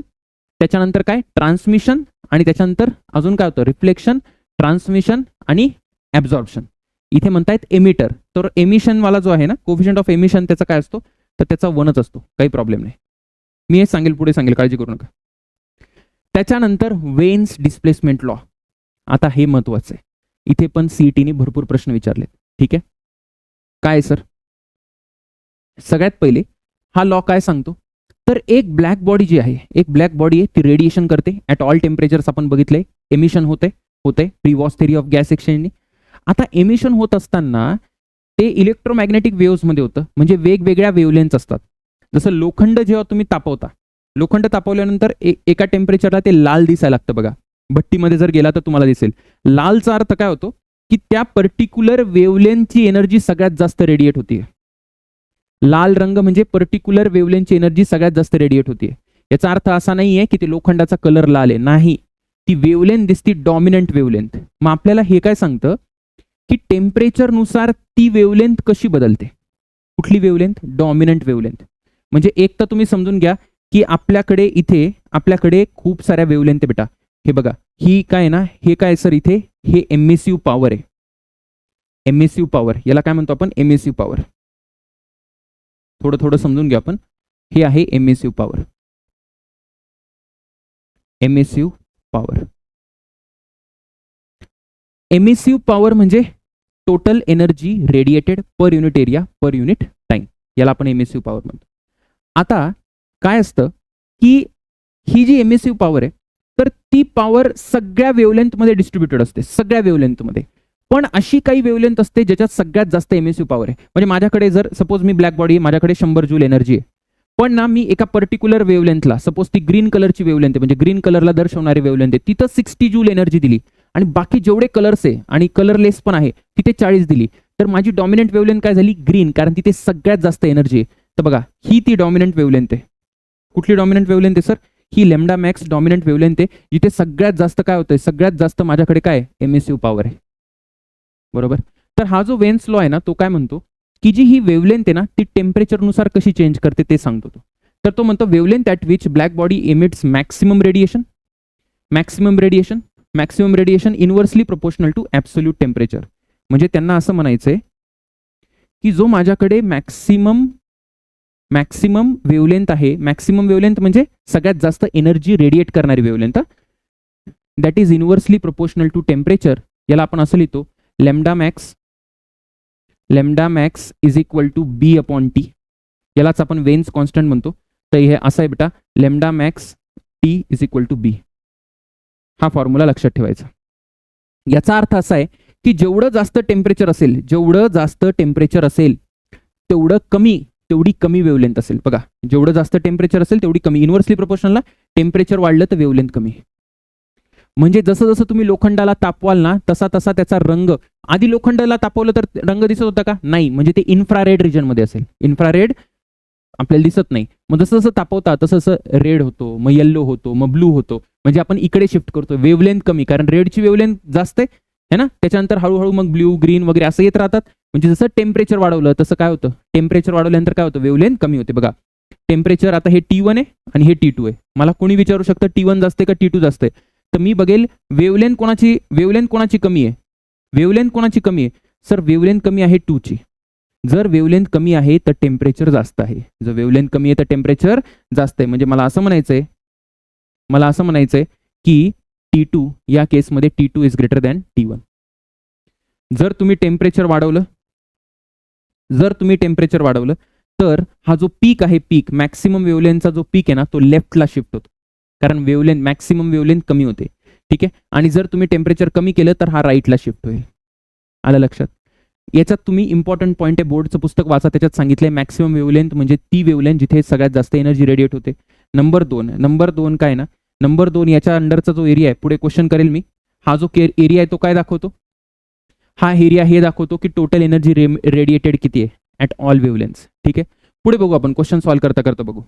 त्याच्यानंतर काय ट्रान्समिशन, आणि त्याच्यानंतर अजून काय होतं, रिफ्लेक्शन, ट्रान्समिशन आणि ऍब्झॉर्प्शन. इथे म्हणतायत एमिटर, तर एमिशन वाला जो आहे ना, कोफिशियंट ऑफ एमिशन त्याचा काय असतो, तर त्याचा 1च असतो, काही प्रॉब्लेम नाही. मी हे सांगेल, पुढे सांगेल, काळजी करू नका. त्याच्यानंतर वेन्स डिस्प्लेसमेंट लॉ, आता हे महत्वाचं आहे. इथे पण सीईटीने भरपूर प्रश्न विचारले, ठीक आहे. काय सर, सगळ्यात पहिले हा लॉ काय सांगतो, तर एक ब्लॅक बॉडी जी आहे, एक ब्लॅक बॉडी आहे, ती रेडिएशन करते ॲट ऑल टेम्परेचर्स. आपण बघितलंय एमिशन होते प्रिवॉस थेरी ऑफ गॅस एक्सचेंजनी. आता एमिशन होत असताना ते इलेक्ट्रोमॅग्नेटिक वेव्हमध्ये होतं, म्हणजे वेगवेगळ्या वेव्हलेन्थ असतात. जसं लोखंड जेव्हा तुम्ही तापवता, लोखंड तापवल्यानंतर एका टेम्परेचरला ते लाल दिसायला लागतं बघा, भट्टीमध्ये जर गेला तर तुम्हाला दिसेल. लालचा अर्थ काय होतो, की त्या पर्टिक्युलर वेव्हलेन्थची एनर्जी सगळ्यात जास्त रेडिएट होतीये. लाल रंग म्हणजे पर्टिक्युलर वेव्हलेन्थची एनर्जी सगळ्यात जास्त रेडिएट होतीये. याचा अर्थ असा नाहीये की ते लोखंडाचा कलर लाल आहे, नाही, ती वेव्हलेन्थ दिसती डॉमिनंट वेव्हलेन्थ. मग आपल्याला हे काय सांगतं की टेम्परेचरनुसार ती वेव्हलेन्थ कशी बदलते, कुठली वेव्हलेन्थ, डॉमिनंट वेव्हलेन्थ. म्हणजे एक तर तुम्ही समजून घ्या की आपल्याकडे खूप साऱ्या वेव्हलेन्थ आहे बेटा. हे बघा, ही काय ना, हे काय सर, इथे हे एमएसयू पॉवर आहे, एमएसयू पॉवर, याला काय म्हणतो आपण, एमएसयू पॉवर. थोडं समजून घ्या आपण. हे आहे emissive power, emissive power. Emissive power म्हणजे total energy radiated per unit area per unit time, याला आपण एमएसयू पॉवर म्हणतो. आता काय असतं की ही जी एमएसयू पॉवर आहे, तर ती पॉवर सगळ्या वेव्हलेंथमध्ये डिस्ट्रीब्युटेड असते, सगळ्या वेव्हलेंथमध्ये. पण अशी काही वेव्हलेंथ असते ज्याच्यात सगळ्यात जास्त एमएसयू पॉवर आहे. म्हणजे माझ्याकडे जर सपोज मी ब्लॅक बॉडी, माझ्याकडे 100 जूल एनर्जी आहे, पण ना मी एका पर्टिक्युलर वेव्हलेंथला, सपोज ती ग्रीन कलरची वेव्हलेंथ आहे, म्हणजे ग्रीन कलरला दर्शवणारी वेव्हलेंथ आहे, तिथं 60 जूल एनर्जी दिली, आणि बाकी जेवढे कलर्स आहे आणि कलरलेस पण आहे तिथे 40 दिली, तर माझी डॉमिनंट वेव्हलेंथ काय झाली, ग्रीन, कारण तिथे सगळ्यात जास्त एनर्जी आहे. तर बघा, ही ती डॉमिनंट वेव्हलेंथ आहे. कुठली डॉमिनंट वेव्हलेंथ आहे सर, ही लॅम्डा मॅक्स डॉमिनंट वेव्हलेंथ आहे, जिथे सगळ्यात जास्त काय होतंय, सगळ्यात जास्त माझ्याकडे काय एमएसयू पॉवर आहे. बरोबर. तर हा जो वेन्स लॉ आहे ना, तो काय म्हणतो की जी ही वेव्हलेंथ आहे ना, ती टेम्परेचरनुसार कशी चेंज करते ते सांगतो तो. तर तो म्हणतो wavelength at which black body emits maximum radiation, maximum radiation inversely proportional to absolute temperature. म्हणजे त्यांना असं म्हणायचंय की जो माझ्याकडे मॅक्सिमम वेवलेंथ आहे, मॅक्सिमम वेवलेंथ म्हणजे सगळ्यात जास्त एनर्जी रेडिएट करणारी wavelength, that is inversely proportional to temperature. याला आपण असं लिहितो lambda max is equal to B upon T. यालाच आपण वेन्स कॉन्स्टंट म्हणतो. तर हे असं आहे बेटा, lambda max T is equal to B. हा फॉर्म्युला लक्षात ठेवायचा. याचा अर्थ असा आहे की जेवढं जास्त टेम्परेचर असेल तेवढी कमी वेवलेंथ असेल. बघा, जेवढं जास्त टेम्परेचर असेल तेवढी कमी. इन्व्हर्सली प्रोपोर्शनलला टेम्परेचर वाढलं तर वेवलेंथ कमी. म्हणजे जसं जसं तुम्ही लोखंडाला तापवाल ना तसा तसा त्याचा रंग, आधी लोखंडाला तापवलं तर रंग दिसत होता का? नाही. म्हणजे ते इन्फ्रारेड रिजनमध्ये असेल. इन्फ्रारेड आपल्याला दिसत नाही. मग जसं जसं तापवता तसं तसं रेड होतो, मग येल्लो होतो, मग ब्लू होतो. म्हणजे आपण इकडे शिफ्ट करतो. वेवलेंथ कमी, कारण रेडची वेवलेंथ जास्त आहे ना. त्याच्यानंतर हळूहळू मग ब्ल्यू, ग्रीन वगैरे असं येत राहतात. म्हणजे जसं टेम्परेचर वाढवलं तसं काय होतं, टेम्परेचर वाढवल्यानंतर काय होतं, वेवलेंथ कमी होते. बघा, टेम्परेचर आता हे T1 आहे आणि हे T2 आहे. मला कोणी विचारू शकतं T1 जास्त आहे का T2 जास्त आहे, तर मी बघेल वेवलेंथ कोणाची कमी आहे. वेवलेंथ कोणाची कमी आहे? सर वेवलेंथ कमी आहे 2 ची. जर वेवलेंथ कमी आहे तर टेम्परेचर जास्त आहे. जर वेवलेंथ कमी आहे तर टेम्परेचर जास्त आहे. म्हणजे मला असं म्हणायचंय की T2 या केसमध्ये T2 is greater than T1. जर तुम्ही टेम्परेचर वाढवलं तर हा जो पीक आहे, मॅक्सिमम वेवलेंथचा जो पीक आहे ना, तो लेफ्टला शिफ्ट होतो, कारण मॅक्सिमम वेवलेंथ कमी होते. ठीक आहे. आणि जर तुम्ही टेम्परेचर कमी केलं तर हा राईटला शिफ्ट होईल. आलं लक्षात? याच्यात तुम्ही इम्पॉर्टंट पॉईंट आहे, बोर्डचं पुस्तक वाचा, त्याच्यात सांगितलंय मॅक्सिमम वेवलेंथ म्हणजे ती वेवलेंथ जिथे सगळ्यात जास्त एनर्जी रेडिएट होते. नंबर दोन काय ना, नंबर 2 याच्या अंडरचा जो एरिया आहे, पुढे क्वेश्चन करेल मी, हा जो एरिया आहे तो काय दाखवतो? हा एरिया हे दाखवतो की टोटल एनर्जी रेडिएटेड किती आहे ॲट ऑल वेवलेंथ. ठीक आहे. पुढे बघू आपण, क्वेश्चन सॉल्व्ह करता करता बघू.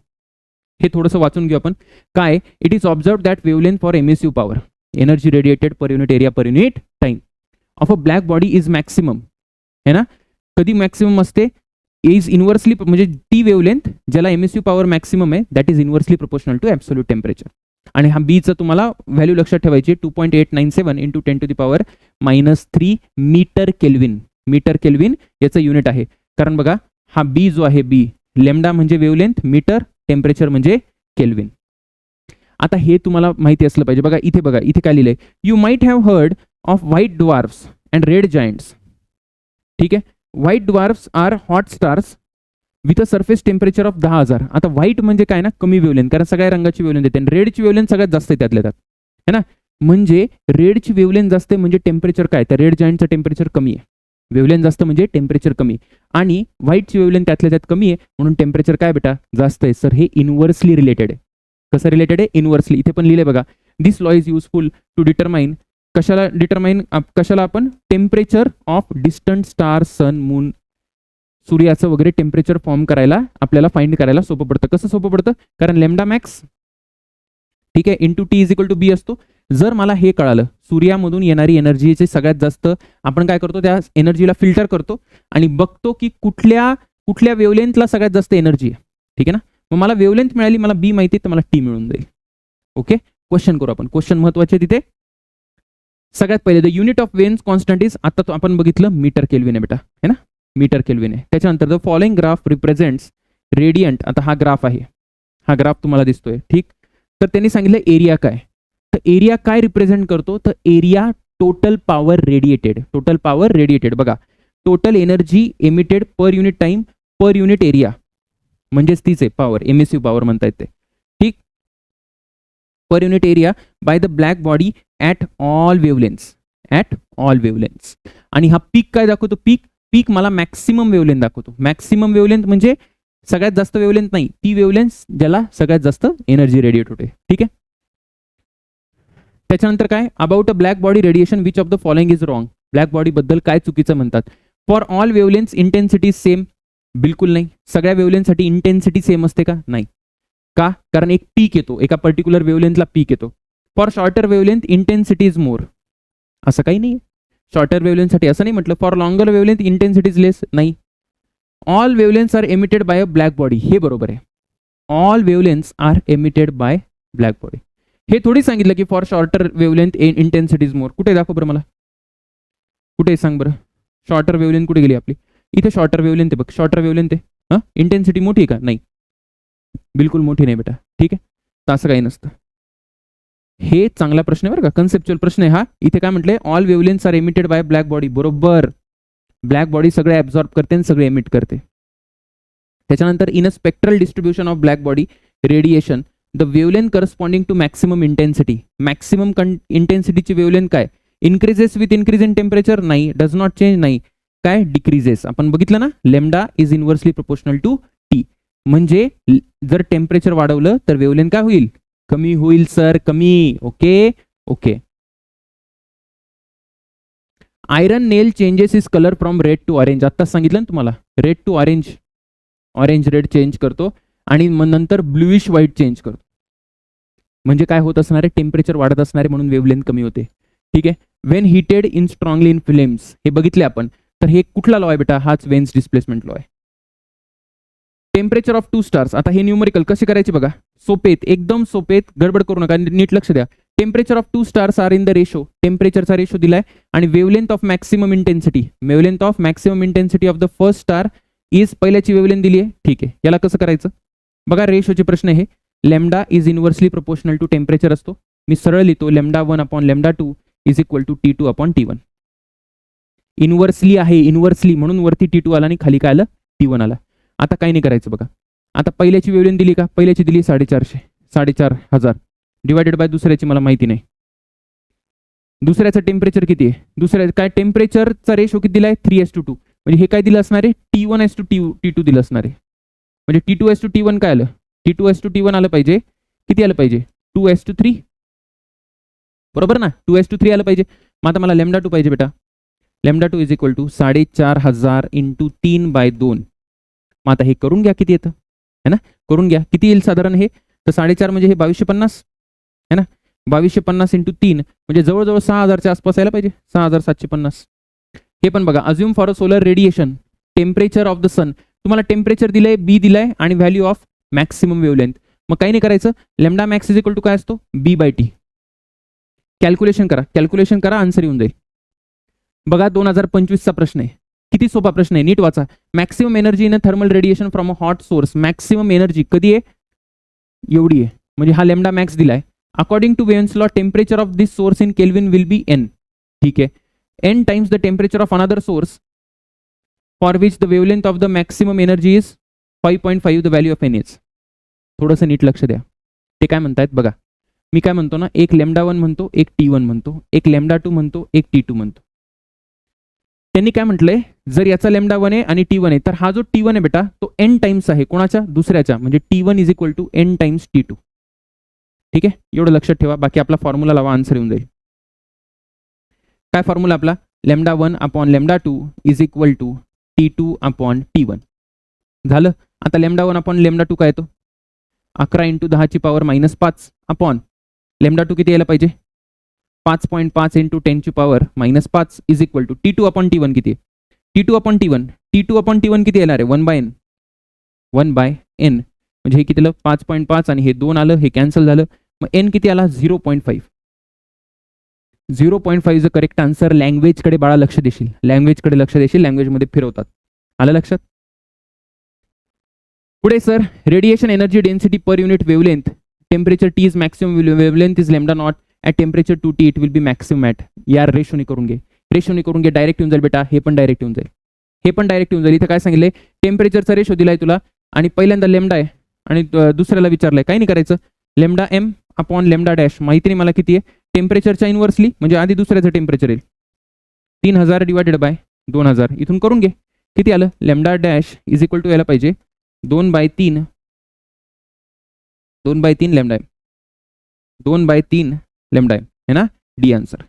हे थोडंसं वाचून घेऊ आपण. काय? It is observe that wavelength for emissive power, energy radiated per unit area per unit time of a black body is maximum. है ना? कधी मॅक्सिमम असते? इज इन्व्हर्सली, म्हणजे ती वेवलेंथ ज्याला एमिसिव्ह पॉवर मॅक्सिमम आहे that is inversely proportional to absolute temperature. आणि हा बीचं तुम्हाला व्हॅल्यू लक्षात ठेवायची, 2.897 into 10⁻³ metre kelvin. Metre kelvin याचं युनिट आहे. कारण बघा, हा बी जो आहे, बी लेमडा म्हणजे वेवलेंथ, मीटर, टेम्परेचर म्हणजे केल्विन. आता हे तुम्हाला माहिती असलं पाहिजे. बघा इथे काय लिहिलंय, you might have heard of white dwarfs and red giants. ठीक आहे. White dwarfs are hot stars with a surface temperature of 10,000. आता व्हाईट म्हणजे काय ना, कमी वेवलेंथ, कारण सगळ्या रंगाची वेवलेंथ येते. आणि रेडची वेवलेंथ सगळ्यात जास्त आहे त्यातल्या त्यात, है ना. म्हणजे रेडची वेवलेंथ जास्त आहे म्हणजे टेम्परेचर काय, तर रेड जायंटचं टेम्परेचर कमी आहे. वेवलेंथ जास्त म्हणजे टेम्परेचर कमी, आणि व्हाईटची वेवलेंथ त्यातल्या त्यात कमी आहे म्हणून टेम्परेचर काय बेटा, जास्त आहे. सर हे इन्व्हर्सली रिलेटेड आहे. कसं रिलेटेड आहे? इन्व्हर्सली. इथे पण लिहिले बघा, this law is useful to determine, कशाला आपण, temperature of distant star, sun, moon, सूर्याचं वगैरे टेम्परेचर फॉर्म करायला, आपल्याला फाइंड करायला सोपं पडतं. कसं सोपं पडतं? कारण लेमडा मॅक्स, ठीक आहे, into T is equal to B असतो. जर मला हे कळालं, सूर्यामधून येणारी एनर्जीचे सगळ्यात जास्त, आपण काय करतो, त्या एनर्जीला फिल्टर करतो आणि बघतो की कुठल्या वेवलेंथला सगळ्यात जास्त एनर्जी आहे. ठीक आहे ना. मग मला वेवलेंथ मिळाली, मला बी माहिती, तर मला टी मिळून जाईल. ओके. क्वेश्चन करू आपण. क्वेश्चन महत्वाचे तिथे. सगळ्यात पहिले the unit of veins constant is, आता तो आपण बघितलं मीटर केल्विन आहे बेटा, है ना, मीटर केल्विन आहे. त्याच्यानंतर the following graph represents radiant. आता हा ग्राफ आहे, हा ग्राफ तुम्हाला दिसतोय. ठीक. तर त्यांनी सांगितलं एरिया काय, तर एरिया काय रिप्रेझेंट करतो, तर एरिया टोटल पॉवर रेडिएटेड. बघा, टोटल एनर्जी एमिटेड पर युनिट टाइम पर युनिट एरिया, म्हणजेच तीच आहे पॉवर, एमिसिव्ह पॉवर म्हणता येते. ठीक. पर unit area by the black body at all wavelengths. आणि हा पीक काय दाखवतो, पीक मला मॅक्सिमम वेवलेंथ दाखवतो. मॅक्सिमम वेवलेंथ म्हणजे सगळ्यात जास्त वेवलेंथ नाही, ती वेवलेंथ ज्याला सगळ्यात जास्त एनर्जी रेडिएट होते. ठीक आहे. त्याच्यानंतर काय, about a black body radiation which of the following is wrong. Black body बद्दल काय चुकीचं म्हणतात. For all wavelengths intensity same. बिलकुल नाही. सगळ्या वेवलेंथसाठी इंटेन्सिटी सेम असते का? नाही. का? कारण एक पीक येतो, एका पर्टिक्युलर वेवलेंथला पीक येतो. For shorter wavelength intensity is more. असं काही नाही. शॉर्टर वेवलेंथसाठी असं नाही म्हटलं. For longer wavelength intensity is less. नाही. All wavelengths are emitted by a black body. हे बरोबर आहे. All wavelengths are emitted by black body. हे थोडी सांगितलं की for shorter wavelength intensity is more. कुठे दाखव बरं मला, कुठे सांग बरं. शॉर्टर वेवलेंथ कुठे गेली आपली? इथे शॉर्टर वेवलेंथ आहे बघ, शॉर्टर वेवलेंथ आहे. हां, इंटेन्सिटी मोठी आहे का? नाही, बिलकुल मोठी नाही बेटा. ठीक आहे, तर असं काही नसतं. हे चांगला प्रश्न आहे बरं का, कन्सेप्च्युअल प्रश्न आहे हा. इथे काय म्हटलंय? All wavelengths are emitted by black body. बरोबर, ब्लॅक बॉडी सगळे ऍब्झॉर्ब करते आणि सगळे एमिट करते. त्याच्यानंतर in a spectral distribution of black body radiation the wavelength corresponding to maximum intensity. Maximum इंटेन्सिटीची वेवलेंथ काय? Increases with increase in temperature? नाही. Does not change? नाही. काय? डिक्रीजेस. आपण बघितलं ना, lambda is inversely proportional to T. म्हणजे जर टेम्परेचर वाढवलं तर वेवलेंथ काय होईल? कमी होईल सर, कमी. Okay okay. Iron nail changes is colour from red to orange. आत्ताच सांगितलं ना तुम्हाला, red to orange, orange red change करतो आणि मग नंतर ब्लूइश व्हाईट चेंज करतो. म्हणजे काय होत असणार आहे? टेम्परेचर वाढत असणार आहे म्हणून वेवलेंथ कमी होते. ठीक आहे. When heated in strongly in flames, हे बघितले आपण. तर हे कुठला लॉ आहे बेटा? हाच वेन्स डिस्प्लेसमेंट लॉ आहे. Temperature of two stars. आता हे न्यूमरिकल कसे करायचे बघा, सोपेत, एकदम सोपेत, गडबड करू नका, नीट लक्ष द्या. Temperature of two stars are in the ratio. टेम्परेचरचा रेशो दिलाय आणि wavelength of maximum intensity, wavelength of maximum intensity of the first star is, पहिल्याची वेवलेंथ दिली आहे. ठीक आहे, याला कसं करायचं बघा, रेशोचे प्रश्न आहे. Lambda is inversely proportional to temperature असतो. मी सरळ लिहितो, lambda 1 upon lambda 2 is equal to T2 upon T1. Inversely आहे, इन्व्हर्सली, म्हणून वरती T2 आला आणि खाली काय आलं? T1 आला. आता काही नाही करायचं बघा. आता पहिल्याची वेवलेंथ दिली का? पहिल्याची दिली 450, 4,500 डिवायडेड बाय दुसऱ्याची मला माहिती नाही. दुसऱ्याचं टेम्परेचर किती आहे? दुसऱ्या काय टेम्परेचरचा रेशो किती दिलाय? 3:2. म्हणजे हे काय दिलं असणार आहे? T1:T2 दिलं असणार आहे. म्हणजे T2:T1 काय आलं? T2:T1 आलं पाहिजे. किती आलं पाहिजे? 2:3. बरोबर ना? 2:3 आलं पाहिजे. मग आता मला लेमडा 2 पाहिजे बेटा. Lambda 2 is equal to 4,500 into 3/2. मग आता हे करून घ्या, किती येतं है ना? करून घ्या, किती येईल साधारण हे? तर 4.5 म्हणजे हे 2250 है ना? 2250 इंटू 3 म्हणजे जवळजवळ 6,000च्या आसपास यायला पाहिजे, 6,750. हे पण बघा, assume for a solar radiation temperature of the sun. तुम्हाला टेम्परेचर दिलंय, बी दिलाय आणि व्हॅल्यू ऑफ मॅक्सिमम वेवलेंथ. मग काही नाही करायचं, lambda max is equal to काय असतो? B/T. कॅल्क्युलेशन करा, कॅल्क्युलेशन करा, आन्सर येऊन जाईल. बघा 2025चा प्रश्न आहे. किती सोपा प्रश्न आहे, नीट वाचा. Maximum energy in a thermal radiation from a hot source. Maximum energy कधी आहे? एवढी आहे. म्हणजे हा लेमडा मॅक्स दिलाय. According to Wien's law temperature of this source in kelvin will be N. ठीक आहे. N times the temperature of another source for which the wavelength of the maximum energy is 5.5. The value of N is. थोडंसं नीट लक्ष द्या. ते काय म्हणतायत बघा. मी काय म्हणतो ना, एक लेमडा 1 म्हणतो, एक T1 म्हणतो, एक लेमडा 2 म्हणतो, एक T2 म्हणतो. त्यांनी काय म्हटलंय, जर याचा लेमडा 1 आहे आणि T1 आहे, तर हा जो T1 आहे बेटा तो N टाइम्स आहे. कोणाच्या? दुसऱ्याच्या. म्हणजे T1 is equal to N times T2. ठीक आहे, एवढं लक्षात ठेवा. बाकी आपला फॉर्म्युला लावा, आन्सर येऊन जाईल. काय फॉर्म्युला आपला? Lambda 1 upon lambda 2 is equal to T2 upon T1. झालं. आता लेमडा 1 अपॉन लेमडा 2 काय येतो? 11 इंटू 10⁻⁻5 अपॉन लेमडा 2 किती यायला पाहिजे? 5.5 into 10⁻⁻5 is equal to T2 upon T1 किती आहे? T2 अपॉन T1 किती येणार आहे? 1/N. 1/N म्हणजे हे किती आलं? 5.5 आणि हे 2 आलं, हे कॅन्सल झालं. मग N किती आला? 0.5. 0.5 इज द करेक्ट आन्सर. लँग्वेजकडे बाळा लक्ष देशील, लँग्वेजकडे लक्ष देशील, लँग्वेजमध्ये फिरवतात. आलं लक्षात? पुढे sir, radiation energy density per unit wavelength temperature T is maximum wavelength is lambda naught at temperature 2T it will be maximum at. यार रेशोनी करून घे, रेशोनी करून घे, डायरेक्ट येऊन जाईल बेटा. हे पण डायरेक्ट येऊन जाईल, हे पण डायरेक्ट येऊन जाईल. इथं काय सांगितलंय? टेम्परेचरचा रेशो दिलाय तुला आणि पहिल्यांदा लेमडा आहे आणि दुसऱ्याला विचारलंय. काही नाही करायचं, lambda M upon lambda dash माहिती नाही मला किती आहे. टेम्परेचरच्या इन्व्हर्सली म्हणजे आधी दुसऱ्याचं टेम्परेचर येईल. 3000 डिवायडेड बाय 2000. इथून करून घे, किती आलं? Lambda dash is equal to यायला पाहिजे 2/3 लेमडा M. 2/3 लेमडा M है ना? D answer.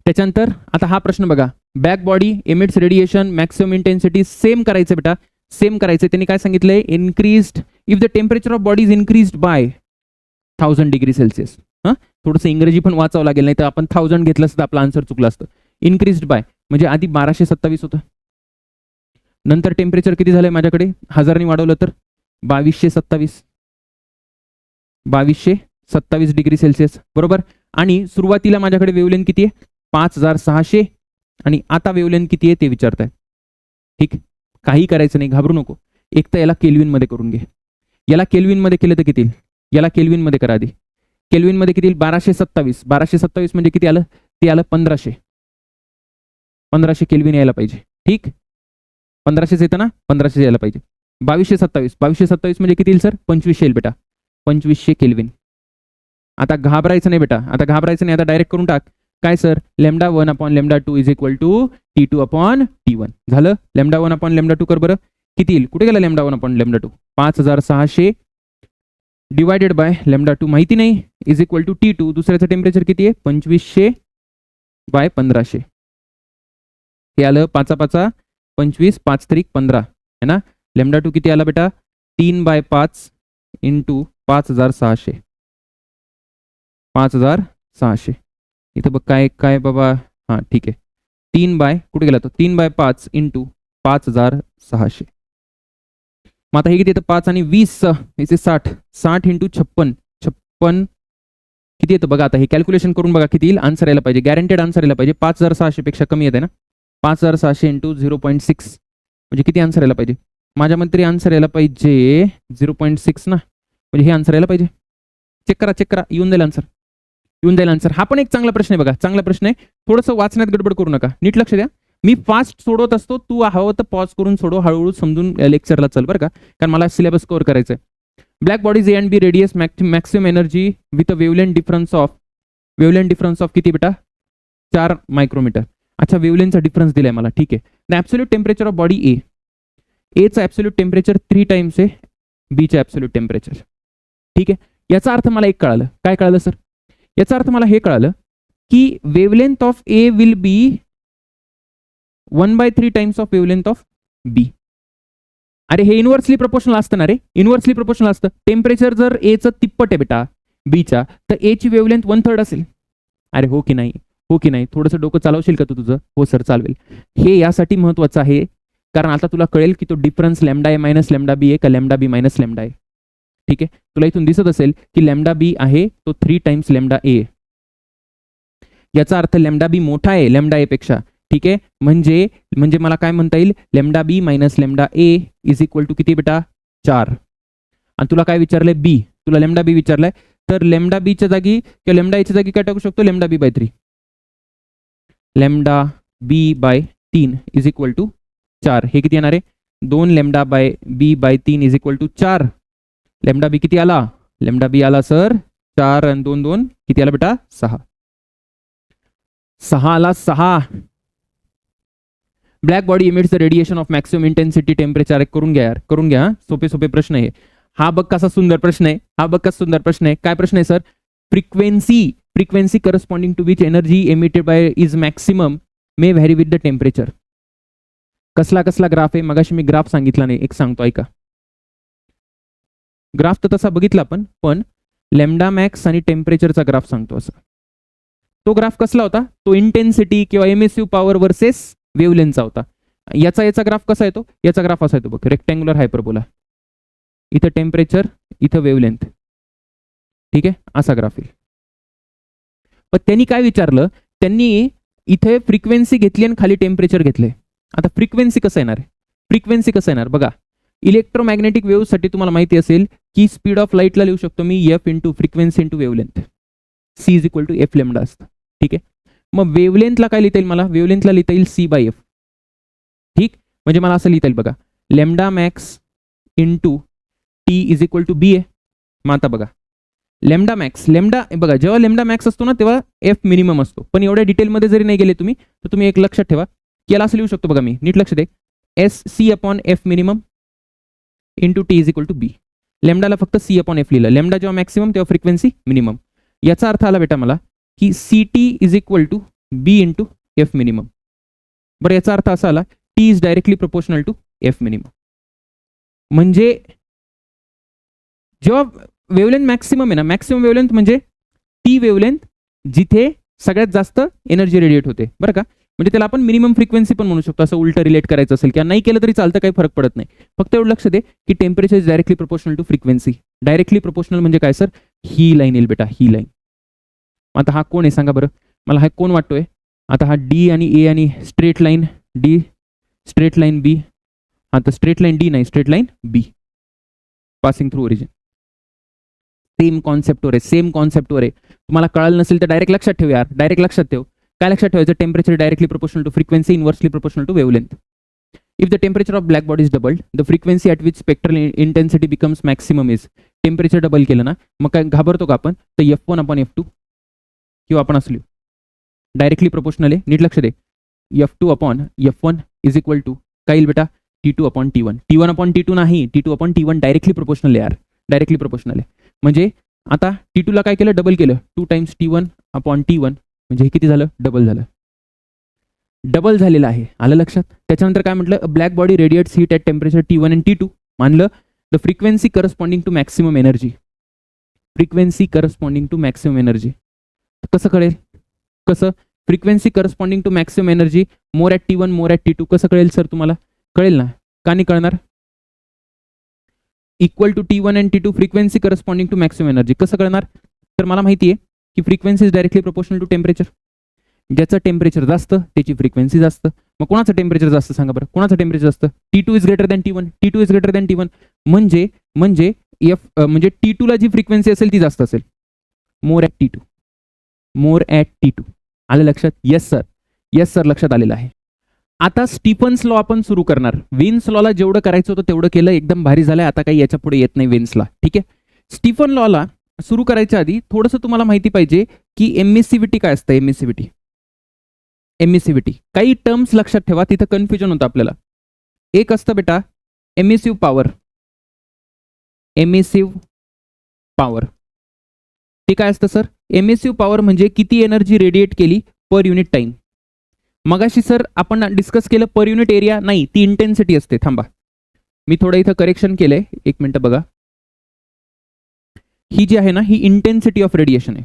त्याच्यानंतर आता हा प्रश्न बघा. Back body emits radiation maximum intensity. Same करायचं बेटा, सेम करायचं. त्यांनी काय सांगितलंय? Increased if the temperature of body is increased by 1000 degree Celsius. हां, थोडंसं इंग्रजी पण वाचावं लागेल, नाही तर आपण 1000 घेतलं असतं आपलं आन्सर चुकलं असतं. इन्क्रीज्ड बाय म्हणजे आधी 1227 होतं, नंतर टेम्परेचर किती झालंय माझ्याकडे? 1000 वाढवलं तर 2227 डिग्री सेल्सिअस. बरोबर. आणि सुरुवातीला माझ्याकडे वेवलेंथ किती आहे? 5600 आणि आता वेवलेंथ किती आहे ते विचारताय. ठीक, काही करायचं नाही, घाबरू नको. एक तर याला केल्विनमध्ये करून घे. याला केल्विनमध्ये केलं तर किती? याला केल्विनमध्ये करा आधी. केल्विनमध्ये किती? 1227. 1227 म्हणजे किती आलं? ते आलं 1500. 1500 केल्विन यायला पाहिजे. ठीक, 1500 येतं ना, 1500 यायला पाहिजे. 2227. 2227 म्हणजे किती येईल सर? 2500 येईल बेटा. 2500 केल्विन. आता घाबरायचं नाही बेटा, आता घाबरायचं नाही, आता डायरेक्ट करून टाक. काय sir? λ1/λ2 is equal to T2/T1. झालं. λ1/λ2 कर बरं. किती येईल? कुठे गेला λ1/λ2? 5600 डिवायडेड बाय λ2 माहिती नाही, इज इक्वल टू T2. दुसऱ्याचं टेम्परेचर किती आहे? 2500/1500. हे आलं 5 5 25, 5 3 15 है ना. λ2 किती आला बेटा? 3/5 इंटू 5600. 5600. इथं बघ काय काय बाबा. हां ठीक आहे. 3 कुठे गेला तो? 3/5 इंटू 5600. मग आता हे किती येतं? 5 आणि 20 इथे 60. 60 इंटू 56. 56 किती येतं बघा. आता हे कॅल्क्युलेशन करून बघा किती येईल. आन्सर यायला पाहिजे, गॅरंटेड आन्सर यायला पाहिजे. 5600 पेक्षा कमी येते ना. 5600 इंटू 0.6 म्हणजे किती आन्सर यायला पाहिजे? माझ्या मते तरी आन्सर यायला पाहिजे 0.6 ना. म्हणजे हे आन्सर यायला पाहिजे. चेक करा, चेक करा, येऊन जाईल आन्सर, येऊन जाईल आन्सर. हा पण एक चांगला प्रश्न आहे बघा, चांगला प्रश्न आहे. थोडंसं वाचण्यात गडबड करू नका, नीट लक्ष द्या. मी फास्ट सोडवत असतो, तू हवं तर पॉज करून सोडव, हळूहळू समजून लेक्चरला चल बरं का, कारण मला सिलेबस कव्हर करायचं आहे. Black bodies A and B radius maximum energy with a wavelength difference of किती बेटा? 4 मायक्रोमीटर. अच्छा, वेवलेंथचा डिफरन्स दिलाय मला, ठीक आहे. The absolute temperature of body A. एचं ॲब्सोल्यूट टेम्परेचर 3 टाइम्स आहे बीचं ॲब्सोल्यूट टेम्परेचर. ठीक आहे. याचा अर्थ मला एक कळालं. काय कळालं सर? याचा अर्थ मला हे कळालं की wavelength of A will be 1/3 times of wavelength of B. अरे हे इनव्हर्सली प्रोपोर्शनल असतं ना रे, इनव्हर्सली प्रोपोर्शनल असतं. टेम्परेचर जर एचं तिप्पट आहे बेटा बीच्या, तर एची वेवलेंथ 1/3 असेल. अरे हो की नाही? हो की नाही? थोडंसं डोकं चालवशील का तू तुझं? हो सर चालवेल. हे यासाठी महत्वाचं आहे कारण आता तुला कळेल की तो डिफरन्स λ मायनस λ बी आहे का λ बी मायनस λ आहे. ठीक आहे, तुला इथून दिसत असेल की λ बी आहे तो 3 टाइम्स λ ए. याचा अर्थ λ बी मोठा आहे λ ए पेक्षा. ठीक आहे, म्हणजे मला काय म्हणता येईल? λ B minus λ A is equal to किती बेटा? 4. आणि तुला काय विचारलंय? बी. तुला λ बी विचारलाय, तर λ बीच्या जागी किंवा λ एच्या जागी काय टाकू शकतो? λ B by 3. λ B by 3 is equal to 4. हे किती येणार आहे? 2 λ by B by 3 is equal to 4. λ B किती आला? λ बी आला सर 4 आणि 2 2 किती आला बेटा? 6. 6 आला 6. Black body emits the radiation of maximum intensity temperature. करून घ्या यार, करून घ्या. सोपे सोपे प्रश्न आहे. हा बघ कसा सुंदर प्रश्न आहे, हा बघ कसा सुंदर प्रश्न आहे. काय प्रश्न आहे सर? Frequency corresponding to which energy emitted by is maximum may vary with the temperature. कसला कसला ग्राफ आहे? मगाशी मी ग्राफ सांगितला नाही, एक सांगतो ऐका. ग्राफ तर तसा बघितला पण लॅम्डा मॅक्स आणि टेम्परेचरचा ग्राफ सांगतो. असं तो ग्राफ कसला होता? तो इंटेन्सिटी किंवा एमएसयू पॉवर वर्सेस वेवलेंथचा होता. याचा ग्राफ कसा येतो? याचा ग्राफ असा येतो बघ, रेक्टँग्युलर हायपरबोला. इथं टेम्परेचर, इथं वेवलेंथ. ठीक आहे, असा ग्राफ येईल. पण त्यांनी काय विचारलं? त्यांनी इथे फ्रिक्वेन्सी घेतली आणि खाली टेम्परेचर घेतले. आता फ्रिक्वेन्सी कसं येणार? फ्रिक्वेन्सी कसं येणार बघा. इलेक्ट्रोमॅग्नेटिक वेव्हसाठी तुम्हाला माहिती असेल की स्पीड ऑफ लाईटला लिहू शकतो मी F into frequency into wavelength. C is equal to F lambda असतं. ठीक आहे, मग वेवलेंथला काय लिहिता येईल? मला वेवलेंथला लिहिता येईल सी बाय एफ. ठीक, म्हणजे मला असं लिहिता येईल बघा, lambda max into T is equal to B आहे. मग आता बघा लॅम्डा मॅक्स, लॅम्डा बघा जेव्हा लॅम्डा मॅक्स असतो ना तेव्हा एफ मिनिमम असतो. पण एवढ्या डिटेलमध्ये जरी नाही गेले तुम्ही तर तुम्ही एक लक्षात ठेवा की याला असं लिहू शकतो बघा मी, नीट लक्ष दे, S C upon F minimum into T is equal to B. लॅम्डाला फक्त सी अपॉन एफ लिहिलं. लॅम्डा जेव्हा मॅक्सिमम तेव्हा फ्रिक्वेन्सी मिनिमम. याचा अर्थ आला बेटा मला की C T is equal to B into F minimum. बरं, याचा अर्थ असा आला T is directly proportional to F minimum. म्हणजे जेव्हा वेवलेंथ मॅक्सिमम आहे ना, मॅक्सिमम वेवलेंथ म्हणजे टी वेवलेंथ जिथे सगळ्यात जास्त एनर्जी रेडिएट होते बरं का. म्हणजे त्याला आपण मिनिमम फ्रिक्वेन्सी पण म्हणू शकतो. असं उलटं रिलेट करायचं असेल किंवा नाही केलं तरी चालतं, काही फरक पडत नाही. फक्त एवढं लक्ष दे की temperature is directly proportional to frequency. Directly proportional म्हणजे काय सर? ही लाईन येईल बेटा, ही लाईन. आता हा कोण आहे सांगा बरं मला? हा कोण वाटतोय? आता हा डी आणि ए आणि straight line D, straight line B, आता स्ट्रेट लाईन डी नाही, straight line B passing through origin. Same कॉन्सेप्टवर आहे, सेम कॉन्सेप्टवर आहे. तुम्हाला कळलं नसेल तर डायरेक्ट लक्षात ठेव यार, डायरेक्ट लक्षात ठेव. काय लक्षात ठेवायचं? Temperature directly proportional to frequency, inversely proportional to wavelength. If the temperature of black body is doubled, the frequency at which spectral intensity becomes maximum is. Temperature double केलं ना मग काय घाबरतो का आपण? तर F1/F2 किंवा आपण असलो डायरेक्टली प्रोपोर्शनल आहे, नीट लक्ष दे. F2/F1 इज इक्वल टू काय येईल बेटा? T2/T1. T1/T2 नाही, T2/T1 डायरेक्टली प्रोपोर्शनल आहे यार, डायरेक्टली प्रोपोर्शनल आहे. म्हणजे आता T2 ला काय केलं? डबल केलं, 2 टाइम्स T1/T1 म्हणजे हे किती झालं? डबल झालं, डबल झालेलं आहे. आलं लक्षात? त्याच्यानंतर काय म्हटलं? Black body radiates heat at temperature T1 आणि T2. मानलं the frequency corresponding to maximum energy, frequency corresponding to maximum energy. कसं कळेल? कसं? Frequency corresponding to maximum energy more at T1 more at T2 कसं कळेल सर तुम्हाला? कळेल ना? का नाही कळणार? इक्वल टू T1 आणि T2 frequency corresponding to maximum energy कसं कळणार? तर मला माहिती आहे की frequency is directly proportional to temperature. ज्याचं टेम्परेचर जास्त त्याची फ्रिक्वेन्सी जास्त. मग कोणाचं टेम्परेचर जास्त सांगा बरं? कोणाचं टेम्परेचर जास्त? T2 is greater than T1, T2 is greater than T1 म्हणजे म्हणजे T2 ला जी फ्रिक्वेन्सी असेल ती जास्त असेल. More at T2, more at T2. आलं लक्षात? येस सर, येस सर, लक्षात आलेलं आहे. आता स्टीफन्स लॉ आपण सुरू करणार. वेन्स लॉला जेवढं करायचं होतं तेवढं केलं, एकदम भारी झालंय. आता काही याच्या पुढे येत नाही वेन्सला, ठीक आहे. स्टीफन लॉला सुरू करायच्या आधी थोडंसं तुम्हाला माहिती पाहिजे की एमिसिव्हिटी काय असतं. एमिसिव्हिटी, एमिसिव्हिटी काही टर्म्स लक्षात ठेवा, तिथं कन्फ्युजन होतं आपल्याला. एक असतं बेटा एमिसिव्ह पॉवर, एमिसिव्ह पॉवर. ते काय असतं सर? एमिसिव्ह पॉवर म्हणजे किती एनर्जी रेडिएट केली पर युनिट टाइम. मगाशी सर आपण डिस्कस केलं पर युनिट एरिया नाही, ती इंटेन्सिटी असते. थांबा, मी थोडं इथं करेक्शन केलंय, एक मिनिट बघा. ही जी आहे ना ही इंटेन्सिटी ऑफ रेडिएशन आहे.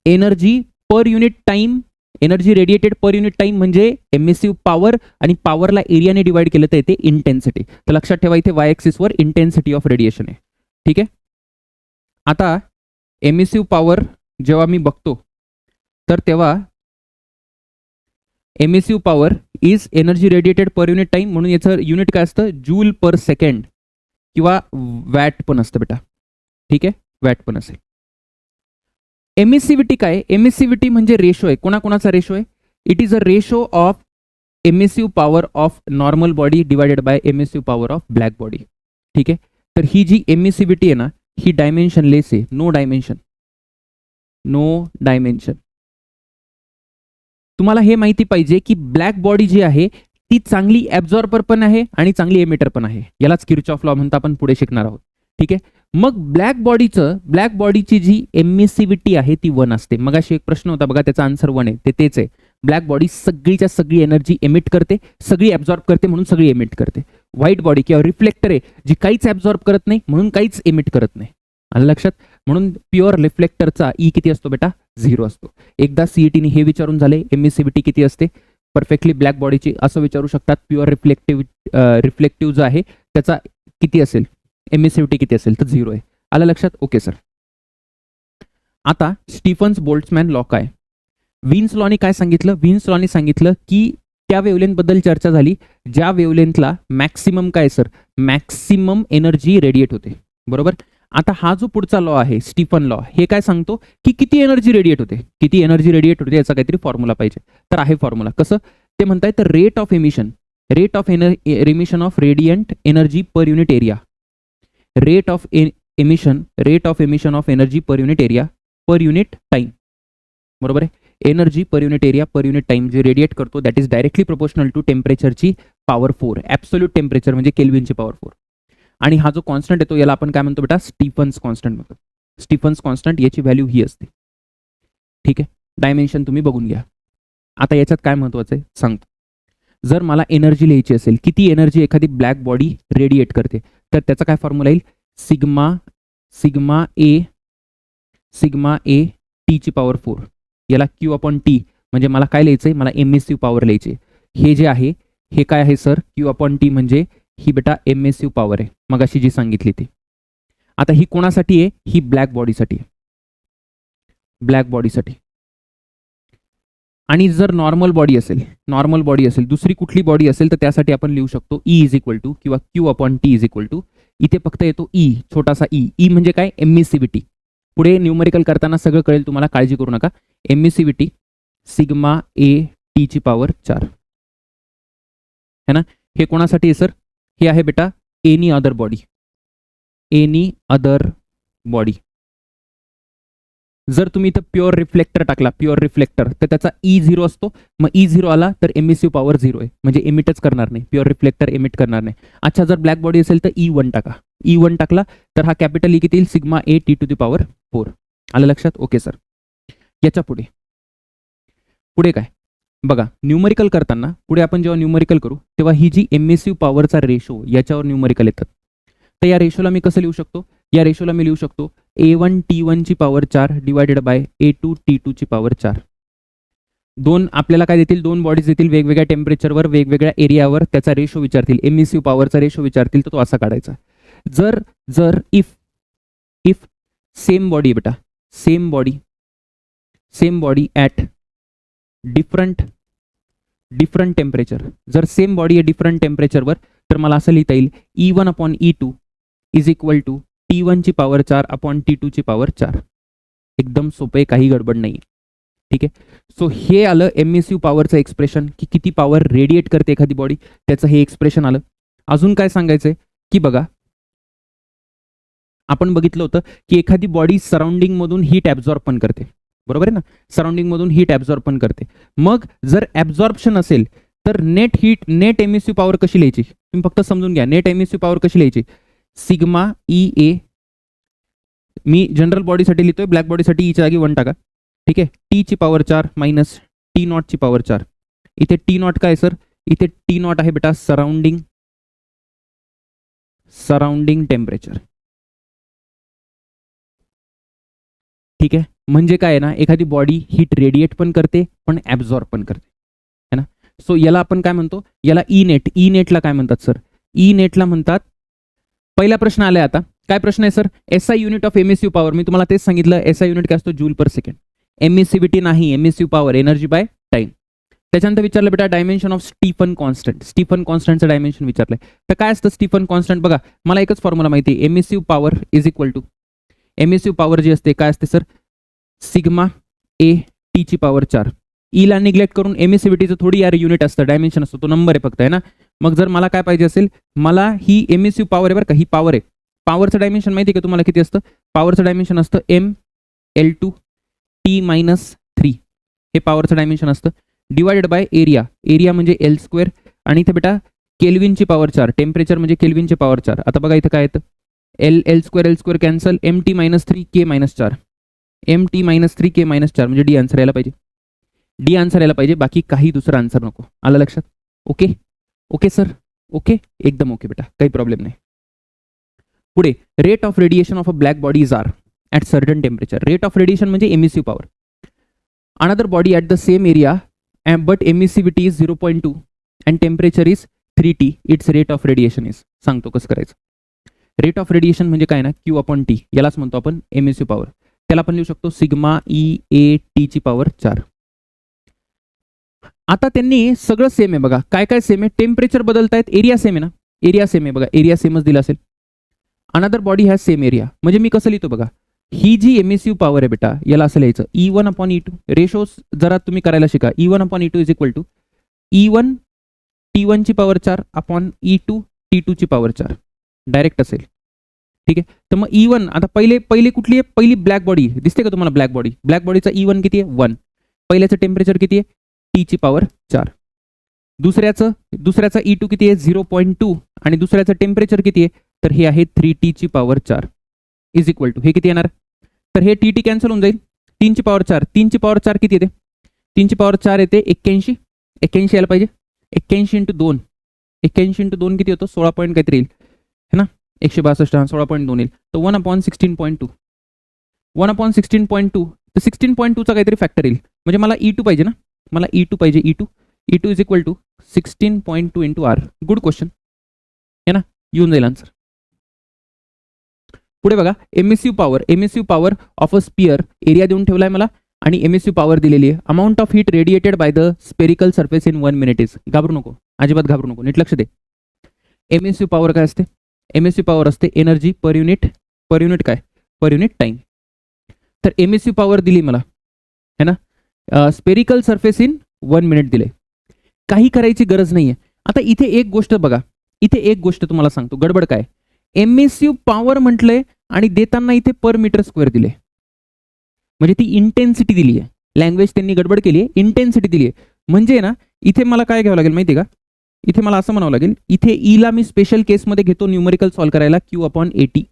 Energy per unit time, energy radiated per unit time म्हणजे एमिसिव्ह पॉवर, आणि पॉवरला एरियाने डिवाइड केलं तर येते इंटेन्सिटी. तर लक्षात ठेवा इथे वाय ॲक्सिसवर इंटेन्सिटी ऑफ रेडिएशन आहे, ठीक आहे. आता एमिसिव्ह पॉवर जेव्हा मी बघतो तर तेव्हा emissive power is energy radiated per unit time, म्हणून याचं युनिट काय असतं? जूल पर सेकंड किंवा वॅट पण असतं बेटा, ठीक आहे, वॅट पण असेल. एमिसिव्हिटी काय? एमिसिव्हिटी म्हणजे रेशो आहे. कोणाकोणाचा रेशो आहे? It is a ratio of emissive power of normal body divided by emissive power of black body, ठीक आहे. तर ही जी एमिसिव्हिटी आहे ना ही डायमेन्शनलेस आहे, नो डायमेन्शन, नो डायमेन्शन. तुम्हाला हे माहिती पाहिजे की ब्लॅक बॉडी जी आहे ती चांगली ॲब्झॉर्बर पण आहे आणि चांगली एमिटर पण आहे. यालाच किर्चॉफ लॉ म्हणता, आपण पुढे शिकणार आहोत, ठीक आहे. मग ब्लॅक बॉडीची जी एमिसिव्हिटी आहे ती 1 असते. मग अशी एक प्रश्न होता बघा, त्याचा आन्सर 1 आहे. तेच आहे, ब्लॅक बॉडी सगळीच्या सगळी एनर्जी एमिट करते, सगळी ॲब्झॉर्ब करते म्हणून सगळी एमिट करते. व्हाईट बॉडी किंवा रिफ्लेक्टर आहे जी काहीच ॲब्झॉर्ब करत नाही म्हणून काहीच एमिट करत नाही. आलं लक्षात? म्हणून प्युअर रिफ्लेक्टरचा ई किती असतो बेटा? 0 असतो. एकदा सीईटीने हे विचारून झाले एमिसिव्हिटी किती असते परफेक्टली ब्लॅक बॉडीची, असं विचारू शकतात. प्युअर रिफ्लेक्टिव्ह जो आहे त्याचा किती असेल, एमिसिव्हिटी किती असेल? तर 0 आहे. आलं लक्षात? Okay sir. आता स्टीफन्स बोल्ट्झमॅन लॉ काय? व्हीन्स लॉने काय सांगितलं? व्हीन्स लॉने सांगितलं की त्या वेवलेंथ बद्दल चर्चा झाली ज्या वेवलेंथला मॅक्सिमम काय सर? मॅक्सिमम एनर्जी रेडिएट होते, बरोबर. आता हा जो पुढचा लॉ आहे स्टीफन लॉ, हे काय सांगतो की किती एनर्जी रेडिएट होते, किती एनर्जी रेडिएट होते याचा काहीतरी फॉर्म्युला पाहिजे. तर आहे फॉर्म्युला. कसं ते म्हणताय? तर rate of emission, rate of emission of radiant energy per unit area, rate of emission of energy per unit area per unit time, बरोबर आहे. Energy per unit area per unit time जे radiate करतो that is directly proportional to टेम्परेचरची power 4, absolute temperature म्हणजे केल्विनची power 4. आणि हा जो कॉन्स्टंट येतो याला आपण काय म्हणतो बेटा? स्टीफन्स कॉन्स्टंट म्हणतो. स्टीफन्स कॉन्स्टंट याची व्हॅल्यू ही असते, ठीक आहे. डायमेन्शन तुम्ही बघून घ्या. आता याच्यात काय महत्वाचं आहे सांगतो. जर मला एनर्जी लिहायची असेल, किती एनर्जी एखादी ब्लॅक बॉडी रेडिएट करते, तर त्याचा काय फॉर्म्युला येईल? सिग्मा ए टीची पॉवर 4, याला Q/T म्हणजे मला काय लिहायचंय? मला एमिसिव्ह पॉवर लिहायची. हे जे आहे हे काय आहे सर? Q/T म्हणजे ही बेटा एमिसिव्ह पॉवर आहे, मग अशी जी सांगितली ती. आता ही कोणासाठी आहे? ही ब्लॅक बॉडीसाठी आहे, ब्लॅक बॉडीसाठी. आणि जर नॉर्मल बॉडी असेल दुसरी कुठली बॉडी असेल तर त्यासाठी आपण लिहू शकतो E इज इक्वल टू किंवा Q upon T is equal to, इथे फक्त येतो E, छोटासा E म्हणजे काय, एमिसिव्हिटी. पुढे न्यूमरिकल करताना सगळं कळेल तुम्हाला, काळजी करू नका. एमिसिव्हिटी सिग्मा ए टी ची पॉवर 4 है ना. हे कोणासाठी आहे सर, हे आहे बेटा एनी अदर बॉडी. जर तुम्ही इथं प्युअर रिफ्लेक्टर टाकला, तर त्याचा E0 असतो. मग E0 आला तर एमिसिव्ह पॉवर 0 आहे, म्हणजे एमिटच करणार नाही, प्युअर रिफ्लेक्टर एमिट करणार नाही. अच्छा, जर ब्लॅक बॉडी असेल तर E1 टाका. E1 टाकला तर हा कॅपिटल E किती येईल, sigma A T to the power 4. आलं लक्षात. Okay sir. याच्या पुढे काय बघा, न्यूमरिकल करताना पुढे आपण जेव्हा न्यूमरिकल करू तेव्हा ही जी एमिसिव्ह पॉवरचा रेशो याच्यावर न्यूमरिकल येतात. तर या रेशोला मी कसं लिहू शकतो, या रेशोला मी लिहू शकतो A1 T1 ची power 4 divided by A2 T2 ची पॉवर 4. दोन आपल्याला काय देतील, दोन बॉडीज देतील वेगवेगळ्या टेम्परेचरवर, वेगवेगळ्या एरियावर, त्याचा रेशो विचारतील, एमिसिव्ह पॉवरचा रेशो विचारतील, तर तो असा काढायचा. जर इफ सेम बॉडी बेटा, same body at different temperature, जर सेम बॉडी आहे डिफरंट टेम्परेचरवर, तर मला असं लिहिता येईल E1 upon E2 is equal to T1 ची पॉवर 4 अपॉन T2 ची पॉवर 4. एकदम सोपं आहे, काही गडबड नाही. ठीक आहे. सो हे आलं एमिसिव्ह पॉवरचं एक्सप्रेशन, की किती पॉवर रेडिएट करते एखादी बॉडी, त्याचं हे एक्सप्रेशन आलं. अजून काय सांगायचंय की बघा, आपण बघितलं होतं की एखादी बॉडी सराउंडिंग मधून हीट ॲब्झॉर्ब पण करते, बरोबर आहे ना, सराउंडिंग मधून हीट ॲब्झॉर्ब पण करते. मग जर ॲब्झॉर्प्शन असेल तर नेट एमिसिव्ह पॉवर कशी लिहायची, तुम्ही फक्त समजून घ्या. नेट एमिसिव्ह पॉवर कशी लिहायची, सिग्मा ई ए, मी जनरल बॉडीसाठी लिहितोय, ब्लॅक बॉडीसाठी ईच्या जागी 1 टाका. ठीक आहे. टी ची पॉवर 4 मायनस टी नॉट ची पॉवर 4. इथे टी नॉट काय सर, इथे टी नॉट आहे बेटा सराउंडिंग टेम्परेचर. ठीक आहे. म्हणजे काय आहे ना, एखादी बॉडी हीट रेडिएट पण करते पण ॲब्झॉर्ब पण करते, है ना. सो याला आपण काय म्हणतो, याला ई नेटला काय म्हणतात सर, ई नेटला म्हणतात. पहिला प्रश्न आलाय आता, काय प्रश्न आहे sir, SI unit of emissive power. मी तुम्हाला तेच सांगितलं, एसआय युनिट काय असतो, जूल पर सेकंड. एमिसिव्हिटी नाही, emissive power energy by time. त्याच्यानंतर विचारलं बेटा डायमेन्शन ऑफ स्टीफन कॉन्स्टंटचं डायमेन्शन विचारलंय. तर काय असतं स्टीफन कॉन्स्टंट, बघा मला एकच फॉर्म्युला माहिती आहे, emissive power is equal to, emissive power जी असते काय असते सर, सिग्मा ए टी ची पॉवर 4. ईला निग्लेक्ट करून एमिसिव्हिटीचं थोडी यार युनिट असतं, डायमेन्शन असतो, तो नंबर आहे फक्त, है ना. मग जर मला काय पाहिजे असेल, मला ही एमिसिव्ह पॉवर आहे बरं का, ही पॉवर आहे. पॉवरचं डायमेन्शन माहिती आहे का तुम्हाला किती असतं, पॉवरचं डायमेन्शन असतं ML2 T-3, हे पॉवरचं डायमेन्शन असतं, डिवायडेड बाय एरिया म्हणजे L2, आणि इथे बेटा केल्विनची पॉवर 4, टेम्परेचर म्हणजे केल्विनची पॉवर 4. आता बघा इथं काय येतं, L2 cancel, MT-3 K-4, MT-3 K-4 म्हणजे डी आन्सर यायला पाहिजे, बाकी काही दुसरा आन्सर नको. आलं लक्षात. ओके सर, ओके, एकदम ओके बेटा, काही प्रॉब्लेम नाही. पुढे rate of radiation of a black bodies are at certain temperature. Rate of radiation म्हणजे emissive power. Another body at the same area but emissivity is 0.2 and temperature is 3T, its rate of radiation is. सांगतो कसं करायचं. Rate of radiation म्हणजे काय ना, Q upon T, यालाच म्हणतो आपण एमिसिव्ह पॉवर. त्याला आपण लिहू शकतो सिग्मा ई ए टी ची पॉवर 4. आता त्यांनी सगळं सेम आहे बघा, काय सेम आहे, टेम्परेचर बदलतायत, एरिया सेम आहे ना, एरिया सेम आहे बघा, एरिया सेमच दिला असेल. Another body has same area, म्हणजे मी कसं लिहितो बघा, ही जी एमिसिव्ह पॉवर आहे बेटा, याला असं लिहायचं E1 अपॉन E2. रेशोज जरा तुम्ही करायला शिका. E1 upon E2 is equal to E1 T1 ची पॉवर 4 अपॉन E2 T2 ची पॉवर 4, डायरेक्ट असेल. ठीक आहे. तर मग E1 आता पहिले कुठली आहे, पहिली ब्लॅक बॉडी दिसते का तुम्हाला, ब्लॅक बॉडीचा E1 किती आहे, 1. पहिल्याचं टेम्परेचर किती आहे, T ची पॉवर 4. दुसऱ्याचा E2 किती आहे, 0.2, आणि दुसऱ्याचं टेम्परेचर किती आहे, तर हे आहे 3T ची पॉवर 4 इज इक्वल टू, हे किती येणार, तर हे TT कॅन्सल होऊन जाईल, 3 ची पॉवर 4, 3 ची पॉवर 4 किती येते, 3 ची पॉवर 4 येते 81 यायला पाहिजे. 81 इंटू 2, 81 इंटू 2 किती होतं, 16 पॉईंट काहीतरी येईल, है ना, 162, 16.2 येईल. तर 1/16.2, 1/16.2, तर 16.2चा काहीतरी फॅक्टर येईल, म्हणजे मला E2 पाहिजे ना, मला E2 पाहिजे, E2 is equal to 16.2 into R. Good question है ना, येऊन जाईल आन्सर. पुढे बघा, emissive power of a sphere, area देऊन ठेवलाय मला, आणि एमएसयू पॉवर दिलेली आहे. Amount of heat radiated by the spherical surface in 1 minute is. घाबरू नको, अजिबात घाबरू नको, नीट लक्ष दे. एमएसयू पॉवर काय असते? एमएसयू पॉवर असते एनर्जी पर युनिट काय? पर युनिट टाइम. तर एमएसयू पॉवर दिली मला है ना, स्पेरिकल सर्फेस इन 1 मिनिट दिले. काही करायची गरज नाहीये. आता इथे एक गोष्ट बघा, इथे एक गोष्ट तुम्हाला सांगतो, गडबड काय. एमएसयू पॉवर म्हटलंय आणि देताना इथे पर मीटर स्क्वेअर दिले, म्हणजे ती इंटेन्सिटी दिली आहे. लँग्वेज त्यांनी गडबड केली आहे, इंटेन्सिटी दिली आहे. म्हणजे ना इथे मला काय घ्यावं लागेल माहिती आहे का, इथे मला असं म्हणावं लागेल, इथे ईला मी स्पेशल केसमध्ये घेतो न्यूमेरिकल सॉल्व्ह करायला, Q/80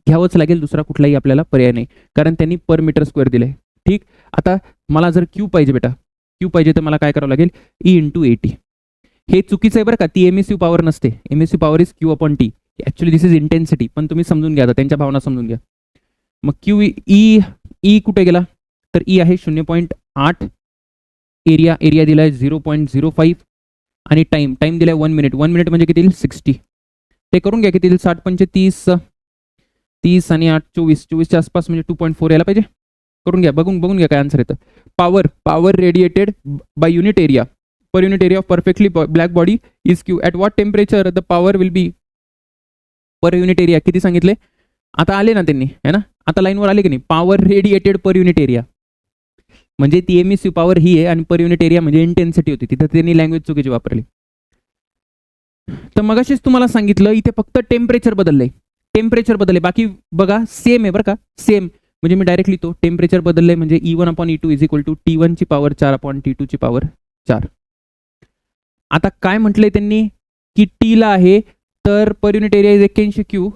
घ्यावंच लागेल, दुसरा कुठलाही आपल्याला पर्याय नाही, कारण त्यांनी पर मीटर स्क्वेअर दिले. ठीक, आता मला जर Q पाहिजे बेटा, Q पाहिजे तर मला काय करावं लागेल, E/80. हे चुकीचं आहे बरं का, ती एमएसयू पॉवर नसते. MSU power is Q/T. Actually this is intensity, पण तुम्ही समजून घ्या, त्यांच्या भावना समजून घ्या. मग E कुठे गेला, तर E आहे 0.8, एरिया दिलाय 0.05 आणि टाइम दिलाय 1 मिनिट. 1 मिनिट म्हणजे किती येईल, 60. ते करून घ्या, किती येईल, 60 पंचे 30 आणि 8 24च्या आसपास, म्हणजे 2.4 यायला पाहिजे. करून घ्या, बघून घ्या काय आन्सर येतं. Power radiated by unit area per unit area of perfectly black body is Q. At what temperature the power will be per unit area. किती सांगितले, आता आले ना त्यांनी, है ना, आता लाईनवर आले की नाही. Power radiated per unit area म्हणजे ती एमएसयू पॉवर ही आहे आणि पर युनिट एरिया म्हणजे इंटेन्सिटी होती. तिथं त्यांनी लँग्वेज चुकीची वापरली. तर मगाशीच तुम्हाला सांगितलं, इथे फक्त टेम्परेचर बदलले, बाकी बघा सेम आहे बरं का, सेम. म्हणजे मी डायरेक्ट लिहितो, टेम्परेचर बदलले म्हणजे E1/E2 is equal to T1 ची पॉवर 4/T2 ची पॉवर 4. आता काय म्हटलंय त्यांनी की टीला आहे तर पर unit area is 81 Q.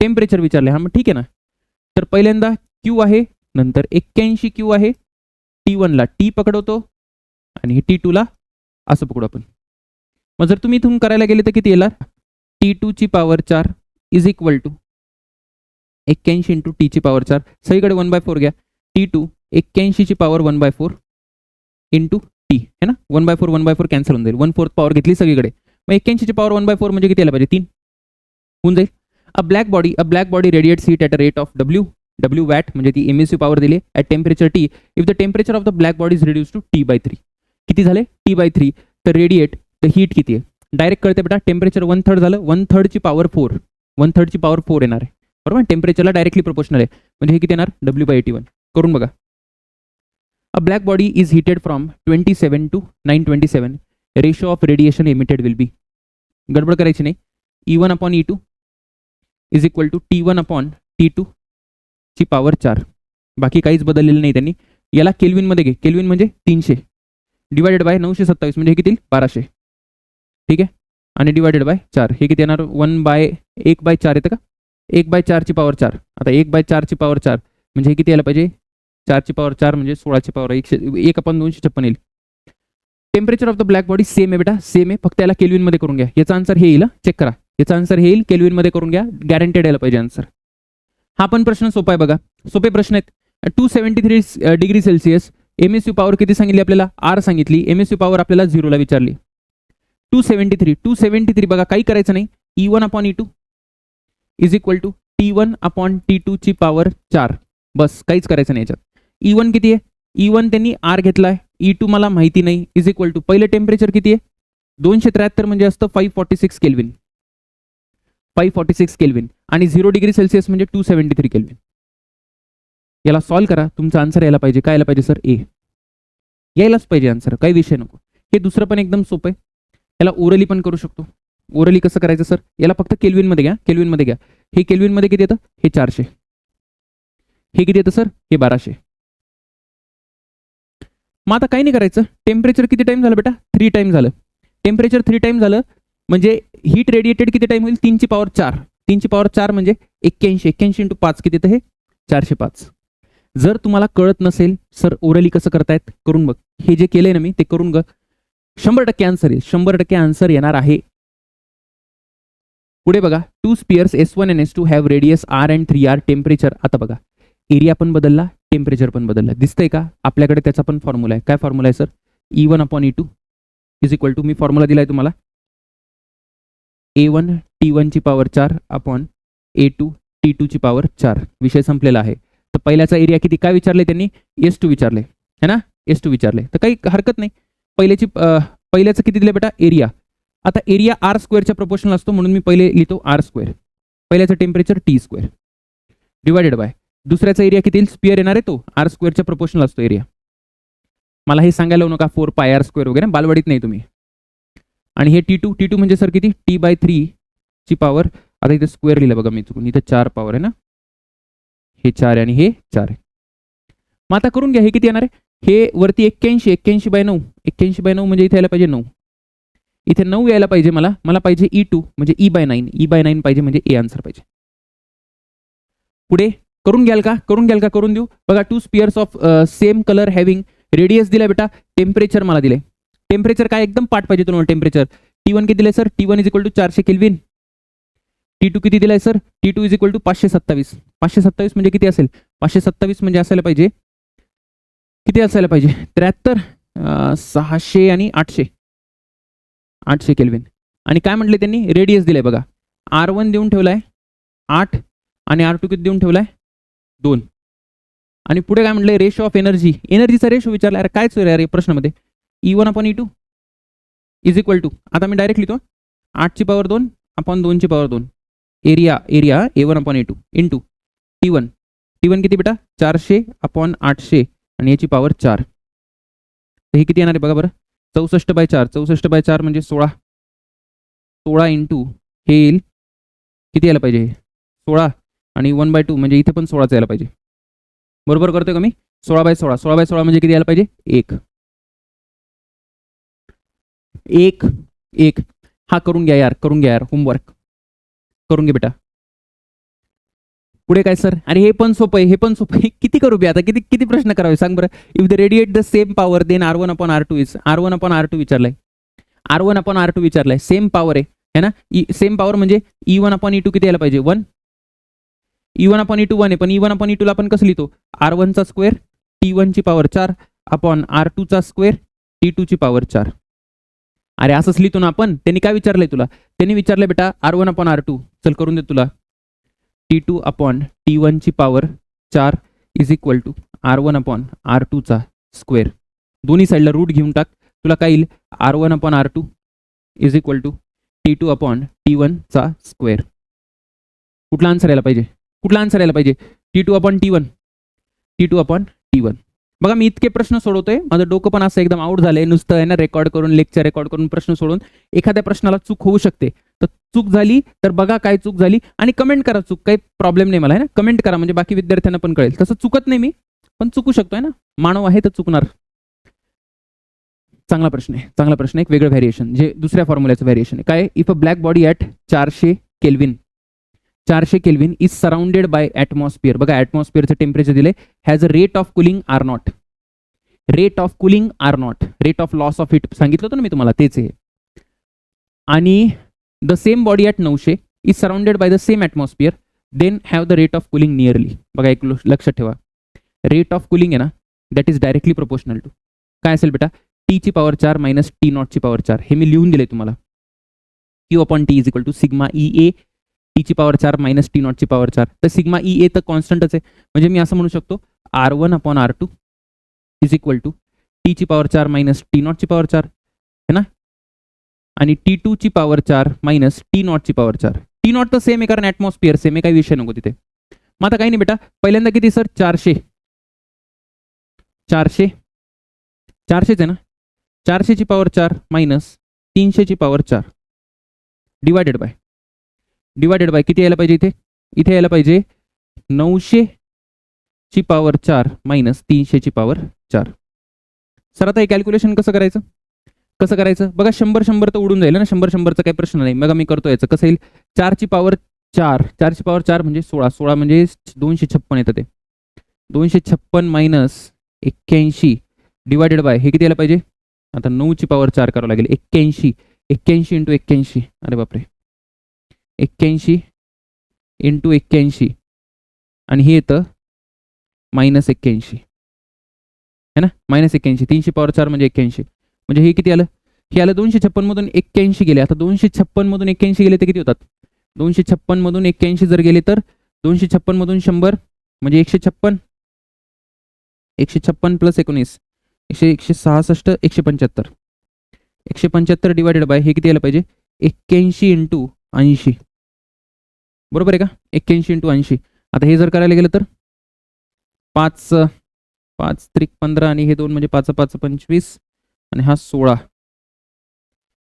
Temperature विचारले, हा मग ठीक आहे ना. तर पहिल्यांदा Q आहे, नंतर 81 Q आहे. T1ला T पकडवतो आणि T2ला असं पकडू आपण. मग जर तुम्ही इथून करायला गेले तर किती येणार, T2 ची power 4 is equal to 81 into T ची पॉवर 4. सगळीकडे 1/4 घ्या. T2 81 ची पॉवर 1/4 इंटू T है ना, 1/4 कॅन्सल होऊन जाईल. 1/4 पॉवर घेतली सगळीकडे, मग 81 ची पॉवर 1/4 म्हणजे किती यायला पाहिजे, 3 होऊन जाईल. A black body radiates heat at a rate of W watt, म्हणजे ती एमएसयू पॉवर दिली at temperature T. If the temperature of the black body is reduce to T/3. किती झाले, T/3. तर रेडिएट द हीट किती आहे, direct कळते बेटा. टेम्परेचर 1/3 झालं, 1/3 ची पॉवर 4, 1/3 ची पॉवर 4 येणार आहे बरोबर. टेम्परेचरला डायरेक्टली प्रोपोर्शनल आहे, म्हणजे हे किती येणार, W/81. करून बघा. A black body is heated from 27 to 927. Ratio of radiation emitted will be. गडबड करायची नाही. E1/E2 is equal to T1/T2 ची पॉवर 4. बाकी काहीच बदललेलं नाही त्यांनी. याला केल्विन मध्ये घे, केल्विन म्हणजे 300 डिवायडेड बाय 927 म्हणजे हे किती, 1200. ठीक आहे, आणि डिवायडेड बाय 4 हे किती येणार, 1/4 येतं का, 1/4 ची पॉवर 4. आता 1/4 ची पॉवर 4 म्हणजे हे किती यायला पाहिजे, 4 ची पॉवर 4 म्हणजे 16 ची पॉवर 1/256 येईल. Temperature of the black body same आहे बेटा, सेम आहे, फक्त याला केल्विन मध्ये करून घ्या. याचा आन्सर हे येईल, चेक करा. याचा आन्सर हे येईल, केल्विन मध्ये करून घ्या, गॅरंटेड यायला पाहिजे आन्सर. हा पण प्रश्न सोपा आहे बघा, सोपे प्रश्न आहेत. 273 डिग्री सेल्सिअस एमएसयू पॉवर किती सांगितली आपल्याला, R सांगितली. एमएसयू पॉवर आपल्याला 0 ला विचारली. 273 बघा, काही करायचं नाही. E1/E2 is equal to T1/T2 ची पॉवर 4. बस, काहीच करायचं नाही याच्यात. E1 किती आहे, E1 त्यांनी R घेतलाय, E2 मला माहिती नाही, इज इक्वल टू पहिलं टेम्परेचर किती आहे, 273 म्हणजे असतं 546 केल्विन. 546 केल्विन आणि 0 डिग्री सेल्सिअस म्हणजे 273 केल्विन. याला सॉल्व करा, तुमचा आन्सर यायला पाहिजे. काय यायला पाहिजे सर, ए यायलाच पाहिजे आन्सर, काही विषय नको. हे दुसरं पण एकदम सोपं आहे, याला ओरली पण करू शकतो. ओरली कसं करायचं सर, याला फक्त केल्विन मध्ये घ्या, केल्विन मध्ये घ्या. हे केल्विन मध्ये किती येतं, हे 400. हे किती येतं सर, हे 1200. मग आता काही नाही करायचं. टेम्परेचर किती टाइम झालं बेटा, 3 टाइम झालं. टेम्परेचर 3 टाइम झालं म्हणजे हीट रेडिएटेड किती टाइम होईल, 3 ची पॉवर 4. 3 ची पॉवर 4 म्हणजे 81 इंटू 5 किती येतं, हे 405. जर तुम्हाला कळत नसेल सर ओरली कसं करतायत, करून बघ. हे जे केलंय ना मी ते करून बघ, 100% आन्सर येईल, 100% आन्सर येणार आहे. पुढे बघा, 2 spheres S1 and S2 have radius R and 3R. Temperature, आता बघा एरिया पण बदलला, टेम्परेचर पण बदलला, दिसतंय का आपल्याकडे. त्याचा पण फॉर्म्युला आहे. काय फॉर्म्युला आहे sir, E1/E2 is equal to, मी फॉर्म्युला दिलाय तुम्हाला, A1 T1 ची पॉवर 4 अपॉन A2 T2 ची पॉवर 4. विषय संपलेला आहे. तर पहिल्याचा एरिया किती काय विचारले त्यांनी, S2 विचारले है ना, S2 विचारले, तर काही हरकत नाही. पहिल्याचं किती दिलं बेटा, एरिया. आता एरिया आर स्क्वेअरच्या प्रोपोर्शनल असतो म्हणून मी पहिले लिहितो आर स्क्वेअर. पहिल्याचं temperature T square divided bye दुसऱ्याचा एरिया किती, स्पिअर येणार आहे तो आर स्क्वेअरच्या प्रोपोर्शनल असतो एरिया. मला हे सांगायला लावू नका 4 π r स्क्वेअर वगैरे, बालवाडीत नाही तुम्ही. आणि हे T2 म्हणजे सर किती, T/3 ची पॉवर. आता इथे स्क्वेअर लिहिलं बघा मी चुकून, इथे 4 पॉवर आहे ना, हे 4 आहे आणि हे 4 आहे. मग आता करून घ्या, हे किती येणार आहे, हे वरती 81/9 81/9 म्हणजे इथे यायला पाहिजे 9, इथे 9 यायला पाहिजे. मला पाहिजे E2 म्हणजे E/9 पाहिजे, म्हणजे ए आन्सर पाहिजे. पुढे करून घ्याल का, करून देऊ बघा. 2 spheres of same colour having radius दिलाय बेटा, टेम्परेचर मला दिले. टेम्परेचर काय एकदम पाठ पाहिजे तुम्हाला. टेम्परेचर T1 किती दिलंय sir, T1 is equal to 400 kelvin. T2 किती दिलाय sir, T2 is equal to 527. 527 म्हणजे किती असेल, 527 म्हणजे असायला पाहिजे किती असायला पाहिजे, 73 600 आणि 800 केल्विन. आणि काय म्हटले त्यांनी, रेडियस दिलाय बघा, R1 देऊन ठेवलाय 8 आणि R2 किती देऊन ठेवलाय 2. आणि पुढे काय म्हटलंय, रेशो ऑफ एनर्जी, एनर्जीचा रेशो विचारला. अरे काय चोर आहे प्रश्नामध्ये, E1/E2 इज इक्वल टू, आता मी डायरेक्ट लिहितो 8/2 upon 2/2. Area A1/A2 into T1 किती बेटा, 400/800 आणि याची पॉवर 4. तर हे किती येणार आहे बघा बरं, 64/4 म्हणजे 16 इंटू हे येईल किती यायला पाहिजे, 16 आणि 1/2 म्हणजे इथे पण 16च यायला पाहिजे. बरोबर करतोय का मी, 16/16 म्हणजे किती यायला पाहिजे, 1. हा करून घ्या यार होमवर्क करून घे बेटा. पुढे काय सर, अरे हे पण सोपं आहे, किती करू बे आता, किती प्रश्न करावे सांग बरं. If the radiate the same power then R1/R2 is, R1/R2 विचारलाय, सेम पॉवर आहे ना, सेम पॉवर म्हणजे E1/E2 किती यायला पाहिजे, 1. E1/E2 1 आहे, पण E1/E2 ला आपण कसं लिहितो, R1 चा स्क्वेअर T1 ची पॉवर 4 अपॉन R2 चा स्क्वेअर T2 ची पॉवर 4. अरे असंच लिहितो ना आपण. त्यांनी काय विचारलंय तुला, त्यांनी विचारलंय बेटा R1/R2, चल करून दे तुला, T2 अपॉन T1 ची power 4 is equal to R1/R2 चा स्क्वेअर. दोन्ही साईडला रूट घेऊन टाक, तुला काय येईल, R1/R2 is equal to T2 upon T1 चा स्क्वेअर. कुठला आन्सर यायला पाहिजे, T2 अपॉन T1. बघा मी इतके प्रश्न सोडवतोय, माझं डोकं पण असं एकदम आउट झालंय, नुसतं आहे ना लेक्चर रेकॉर्ड करून प्रश्न सोडून. एखाद्या प्रश्नाला चूक होऊ शकते, तर चूक झाली तर बघा काय चूक झाली आणि कमेंट करा, चूक काही प्रॉब्लेम नाही मला, आहे ना, कमेंट करा म्हणजे बाकी विद्यार्थ्यांना पण कळेल. तसं चुकत नाही मी, पण चुकू शकतोय ना, मानव आहे तर चुकणार. चांगला प्रश्न आहे, एक वेगळं व्हेरिएशन, जे दुसऱ्या फॉर्म्युल्याचं व्हेरिएशन आहे. काय, if a black body at 400 kelvin is surrounded by atmosphere. बघा ॲटमॉस्फिअरचं टेम्परेचर दिले, has a rate of cooling R0, rate of loss of heat सांगितलं होतं ना मी तुम्हाला, तेच आहे. आणि the same body at 900 is surrounded by the same atmosphere, then have the rate of cooling nearly. बघा एक लक्षात ठेवा, रेट ऑफ कुलिंग आहे ना, that is directly proportional to काय असेल बेटा, T ची पॉवर 4 मायनस T0 ची पॉवर 4. हे मी लिहून दिले तुम्हाला, Q/T is equal to sigma EA T ची पॉवर 4 मायनस T0 ची पॉवर 4. तर सिग्मा EA तर कॉन्स्टंटच आहे, म्हणजे मी असं म्हणू शकतो R1/R2 is equal to T ची पॉवर 4 मायनस T0 ची पॉवर 4 है ना, आणि T2 ची पॉवर 4 मायनस T0 ची पॉवर 4. T0 तर सेम आहे कारण ॲटमॉस्फिअर सेम आहे, काही विषय नको तिथे. मग आता काही नाही बेटा, पहिल्यांदा किती सर, 400 आहे ना, 400 ची पॉवर 4 मायनस 300 ची पॉवर 4 डिवायडेड बाय किती यायला पाहिजे, इथे यायला पाहिजे 900 ची पॉवर 4 मायनस 300 ची पॉवर 4. सर आता हे कॅल्क्युलेशन कसं करायचं बघा, 100 तर उडून जाईल ना, 100चा काही प्रश्न नाही. बघा मी करतो याचं कसं येईल, 4 ची पॉवर 4 म्हणजे 16 म्हणजे 256 येतं, ते 256 मायनस 81 डिवायडेड बाय हे किती यायला पाहिजे, आता 9 ची पॉवर 4 करावं लागेल, 81 इंटू 81, अरे बापरे, 81 इंटू 81 आणि हे येतं मायनस 81 है ना, मायनस 81, 300 पॉवर 4 म्हणजे 81, म्हणजे हे किती आलं, हे आलं 256 मधून 81 गेले. आता 256 मधून 81 गेले तर किती होतात, 256 मधून 81 जर गेले तर 256 मधून 100 म्हणजे 156 प्लस 19 166 175 175 डिवायडेड बाय हे किती यायला पाहिजे 81 इंटू 80 बरोबर आहे का 81 इंटू 80 आता हे जर करायला गेलं तर 5 5 त्रिक 15 आणि हे 2 म्हणजे 5 5 25 आणि हा 16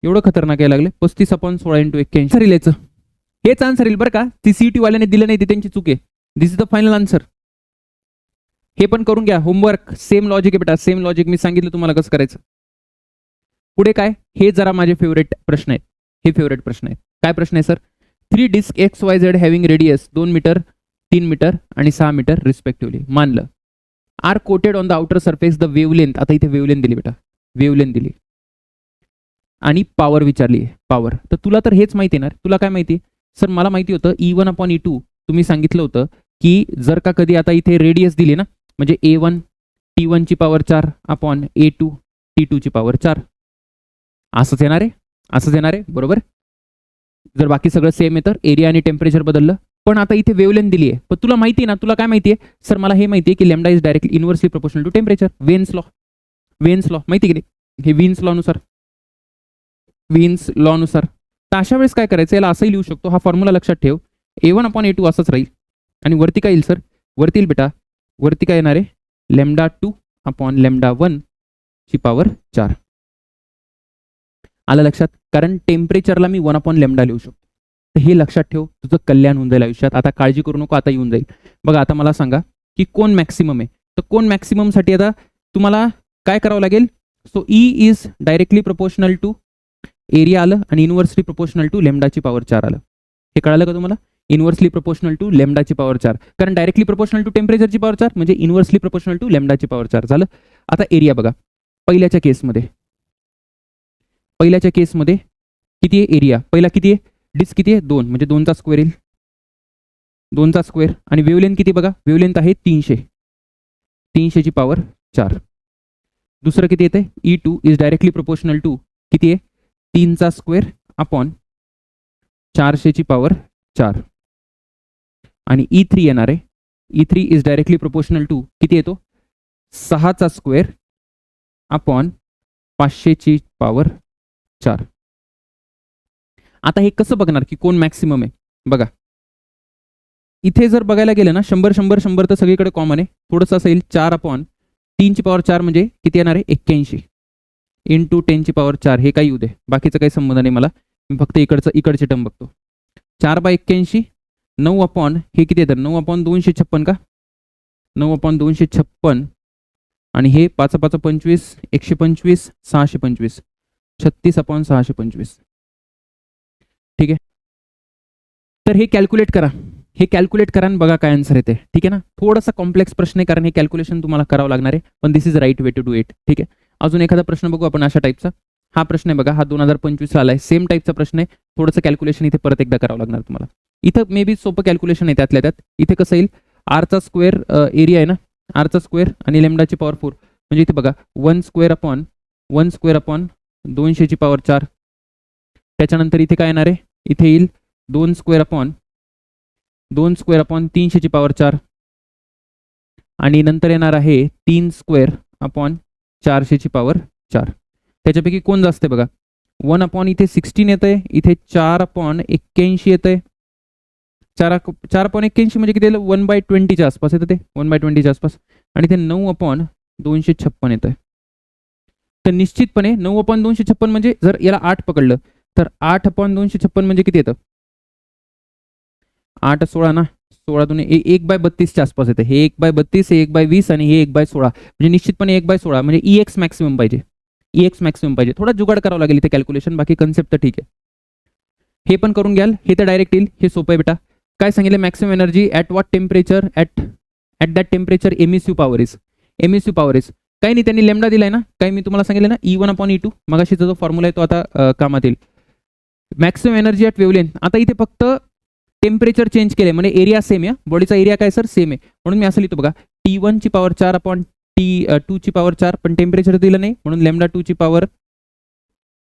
एवढं खतरनाक यायला लागले 35/16 इंटू 81 रिलेचं हेच आन्सर येईल बरं का ती सीईटी वाल्याने दिलं नाही ते त्यांची चूक आहे this is the final answer हे पण करून घ्या होमवर्क सेम लॉजिक आहे बेटा सेम लॉजिक मी सांगितलं तुम्हाला कसं करायचं पुढे काय हे जरा माझे फेवरेट प्रश्न आहेत हे फेवरेट प्रश्न आहेत काय प्रश्न आहे sir 3 disc XYZ having radius 2 metre 3 metre आणि 6 मीटर रिस्पेक्टिव्हली मानलं are coated on the outer surface the wavelength आता इथे वेवलेंथ दिली बेटा वेवलेंथ दिली आणि पॉवर विचारली आहे पॉवर तर तुला तर हेच माहिती येणार तुला काय माहिती सर मला माहिती होतं E1/E2 तुम्ही सांगितलं होतं की जर का कधी आता इथे रेडियस दिली ना म्हणजे A1 T1 ची पॉवर 4 अपॉन A2 T2 ची पॉवर 4 असंच येणार आहे बरोबर जर बाकी सगळं सेम आहे तर एरिया आणि टेम्परेचर बदललं पण आता इथे वेवलेंथ दिली आहे पण तुला माहिती आहे ना तुला काय माहिती आहे सर मला हे माहिती आहे की lambda is directly inversely proportional to temperature Wien's law माहिती की नाही हे विन्स लॉ नुसार तर अशा वेळेस काय करायचं याला असंही लिहू शकतो हा फॉर्म्युला लक्षात ठेव A1/A2 असंच राहील आणि वरती काय येईल सर वरती येईल बेटा वरती काय येणार आहे λ2/λ1 ची पॉवर 4 आलं लक्षात कारण टेम्परेचरला मी 1/λ लिहू शकतो तर हे लक्षात ठेव तुझं कल्याण होऊन जाईल आयुष्यात आता काळजी करू नको आता येऊन जाईल बघा आता मला सांगा की कोण मॅक्सिमम आहे तर कोण मॅक्सिममसाठी आता तुम्हाला काय करावं लागेल so E is directly proportional to area आलं आणि इनव्हर्सली प्रोपोर्शनल टू लॅम्डाची पॉवर 4 आलं हे कळालं का तुम्हाला इनव्हर्सली प्रोपोर्शनल टू लॅम्डाची पॉवर 4 कारण डायरेक्टली प्रोपोर्शनल टू टेम्परेचरची पॉवर 4 म्हणजे इनव्हर्सली प्रोपोर्शनल टू लॅम्डाची पॉवर 4 झालं आता एरिया बघा पहिल्याच्या केसमध्ये किती आहे एरिया पहिला किती आहे डिस्क किती आहे 2 म्हणजे 2चा स्क्वेअर येईल 2चा स्क्वेअर आणि वेवलेंथ किती बघा वेवलेंथ आहे 300 ची पॉवर 4 दुसरं किती येते E2 is directly proportional to किती आहे 3चा स्क्वेअर अपॉन 400 ची पॉवर 4 आणि E3 येणार आहे E3 is directly proportional to किती येतो 6चा स्क्वेअर अपॉन 500 ची पॉवर 4 आता हे कसं बघणार की कोण मॅक्सिमम आहे बघा इथे जर बघायला गेलं ना 100 तर सगळीकडे कॉमन आहे थोडंसं असेल 4/3 ची पॉवर 4 म्हणजे किती येणार आहे 81 इंटू 10 ची पॉवर 4 हे काही येऊ दे बाकीचं काही संबंध नाही मला मी फक्त इकडचे टर्म बघतो 4/81 9 हे किती येतं 9/256 का 9/256 आणि हे 5 25 125 625 36/625 ठीक आहे तर हे कॅल्क्युलेट करा आणि बघा काय आन्सर येते ठीक आहे ना थोडासा कॉम्प्लेक्स प्रश्न आहे कारण हे कॅल्क्युलेशन तुम्हाला करावं लागणार आहे पण this is right way to do it ठीक आहे अजून एखादा प्रश्न बघू आपण अशा टाईपचा हा प्रश्न आहे बघा हा 2025 आलाय सेम टाईपचा प्रश्न आहे थोडंसं कॅल्क्युलेशन इथे परत एकदा करावं लागणार तुम्हाला इथं मे बी सोपं कॅल्क्युलेशन आहे त्यातल्या त्यात इथे कसं येईल आरचा स्क्वेअर एरिया आहे ना आरचा स्क्वेअर आणि लॅम्डाची पॉवर 4 म्हणजे इथे बघा 1 स्क्वेअर अपॉन 200 ची पॉवर 4 त्याच्यानंतर इथे काय येणार आहे इथे येईल 2 स्क्वेअर अपॉन 300 ची पॉवर 4 आणि नंतर येणार आहे 3 स्क्वेअर अपॉन 400 ची पॉवर 4 त्याच्यापैकी कोण जास्त आहे बघा 1 इथे 16 येत आहे इथे 4/81 येत आहे 4/81 म्हणजे किती 1/20 च्या आसपास येतं ते 1/20 च्या आसपास आणि ते 9/256 येत आहे तर निश्चितपणे 9/256 म्हणजे जर याला 8 पकडलं तर 8/256 म्हणजे किती येतं 8 16 ना 16 दुने 1/32 च्या आसपास येते हे 1/32 हे 1/20 आणि हे 1/16 म्हणजे निश्चितपणे 1/16 म्हणजे EX मॅक्सिमम पाहिजे थोडा जुगाड करावं लागेल इथे कॅल्क्युलेशन बाकी कन्सेप्ट तर ठीक आहे हे पण करून घ्याल हे तर डायरेक्ट येईल हे सोपं आहे बेटा काय सांगितलं maximum energy at what temperature at that temperature emissive power is काही नाही त्यांनी लॅम्डा दिलाय ना काही मी तुम्हाला सांगितलं ना E1/E2 मगाशीचा जो फॉर्म्युला आहे तो आता कामात येईल मॅक्सिमम एनर्जी ॲट वेवलेंथ आता इथे फक्त टेम्परेचर चेंज केले म्हणजे एरिया सेम आहे बॉडीचा एरिया काय सर सेम आहे म्हणून मी असं लिहितो बघा T1 ची पॉवर 4 अपॉन T2 ची पॉवर 4 पण टेम्परेचर दिलं नाही म्हणून λ2 ची पॉवर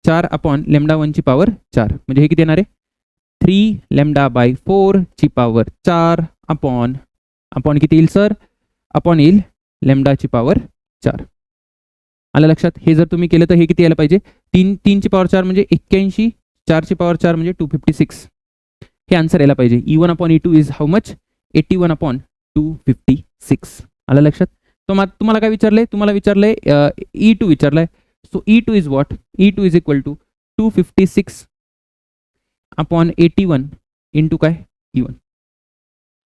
4 अपॉन λ1 ची पॉवर 4 म्हणजे हे किती येणार आहे 3 λ/4 ची पॉवर 4 अपॉन अपॉन किती येईल सर, अपॉन येईल लॅम्डाची पॉवर 4. आलं लक्षात. हे जर तुम्ही केलं तर हे किती यायला पाहिजे, 3ची पॉवर 4 म्हणजे 81, 4ची पॉवर 4 म्हणजे 256. हे आन्सर यायला पाहिजे. E1 upon E2 is how much, 81 upon 256. आलं लक्षात. तो तुम्हाला काय विचारलंय, तुम्हाला विचारलंय E2 विचारलंय. So E2 is what, E2 is equal to 256 upon 81 into काय E1.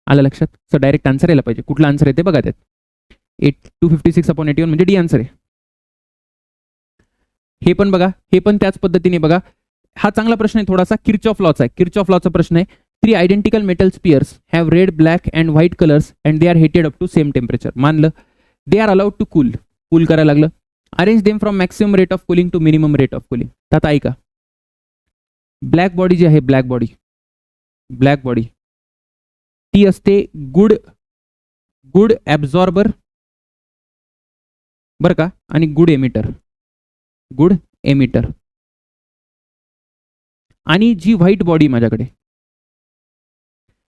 आलं लक्षात. सो डायरेक्ट आन्सर यायला पाहिजे. कुठला आन्सर येते बघा त्यात. 256 अपॉन 81 म्हणजे डी आन्सर आहे. हे पण बघा, हे पण त्याच पद्धतीने बघा. हा चांगला प्रश्न आहे थोडासा, किर्चॉफ लॉचा आहे. किर्चॉफ लॉचा प्रश्न आहे. 3 identical metal spheres have red, black and white colours and they are heated up to same temperature. मानलं they are allowed to cool, cool करायला लागलं. Arrange them from maximum rate of cooling to minimum rate of cooling. आता ऐका, black body जी आहे, black body ती असते good ॲब्झॉर्बर बरं का, आणि गुड एमिटर. आणि जी व्हाईट बॉडी माझ्याकडे,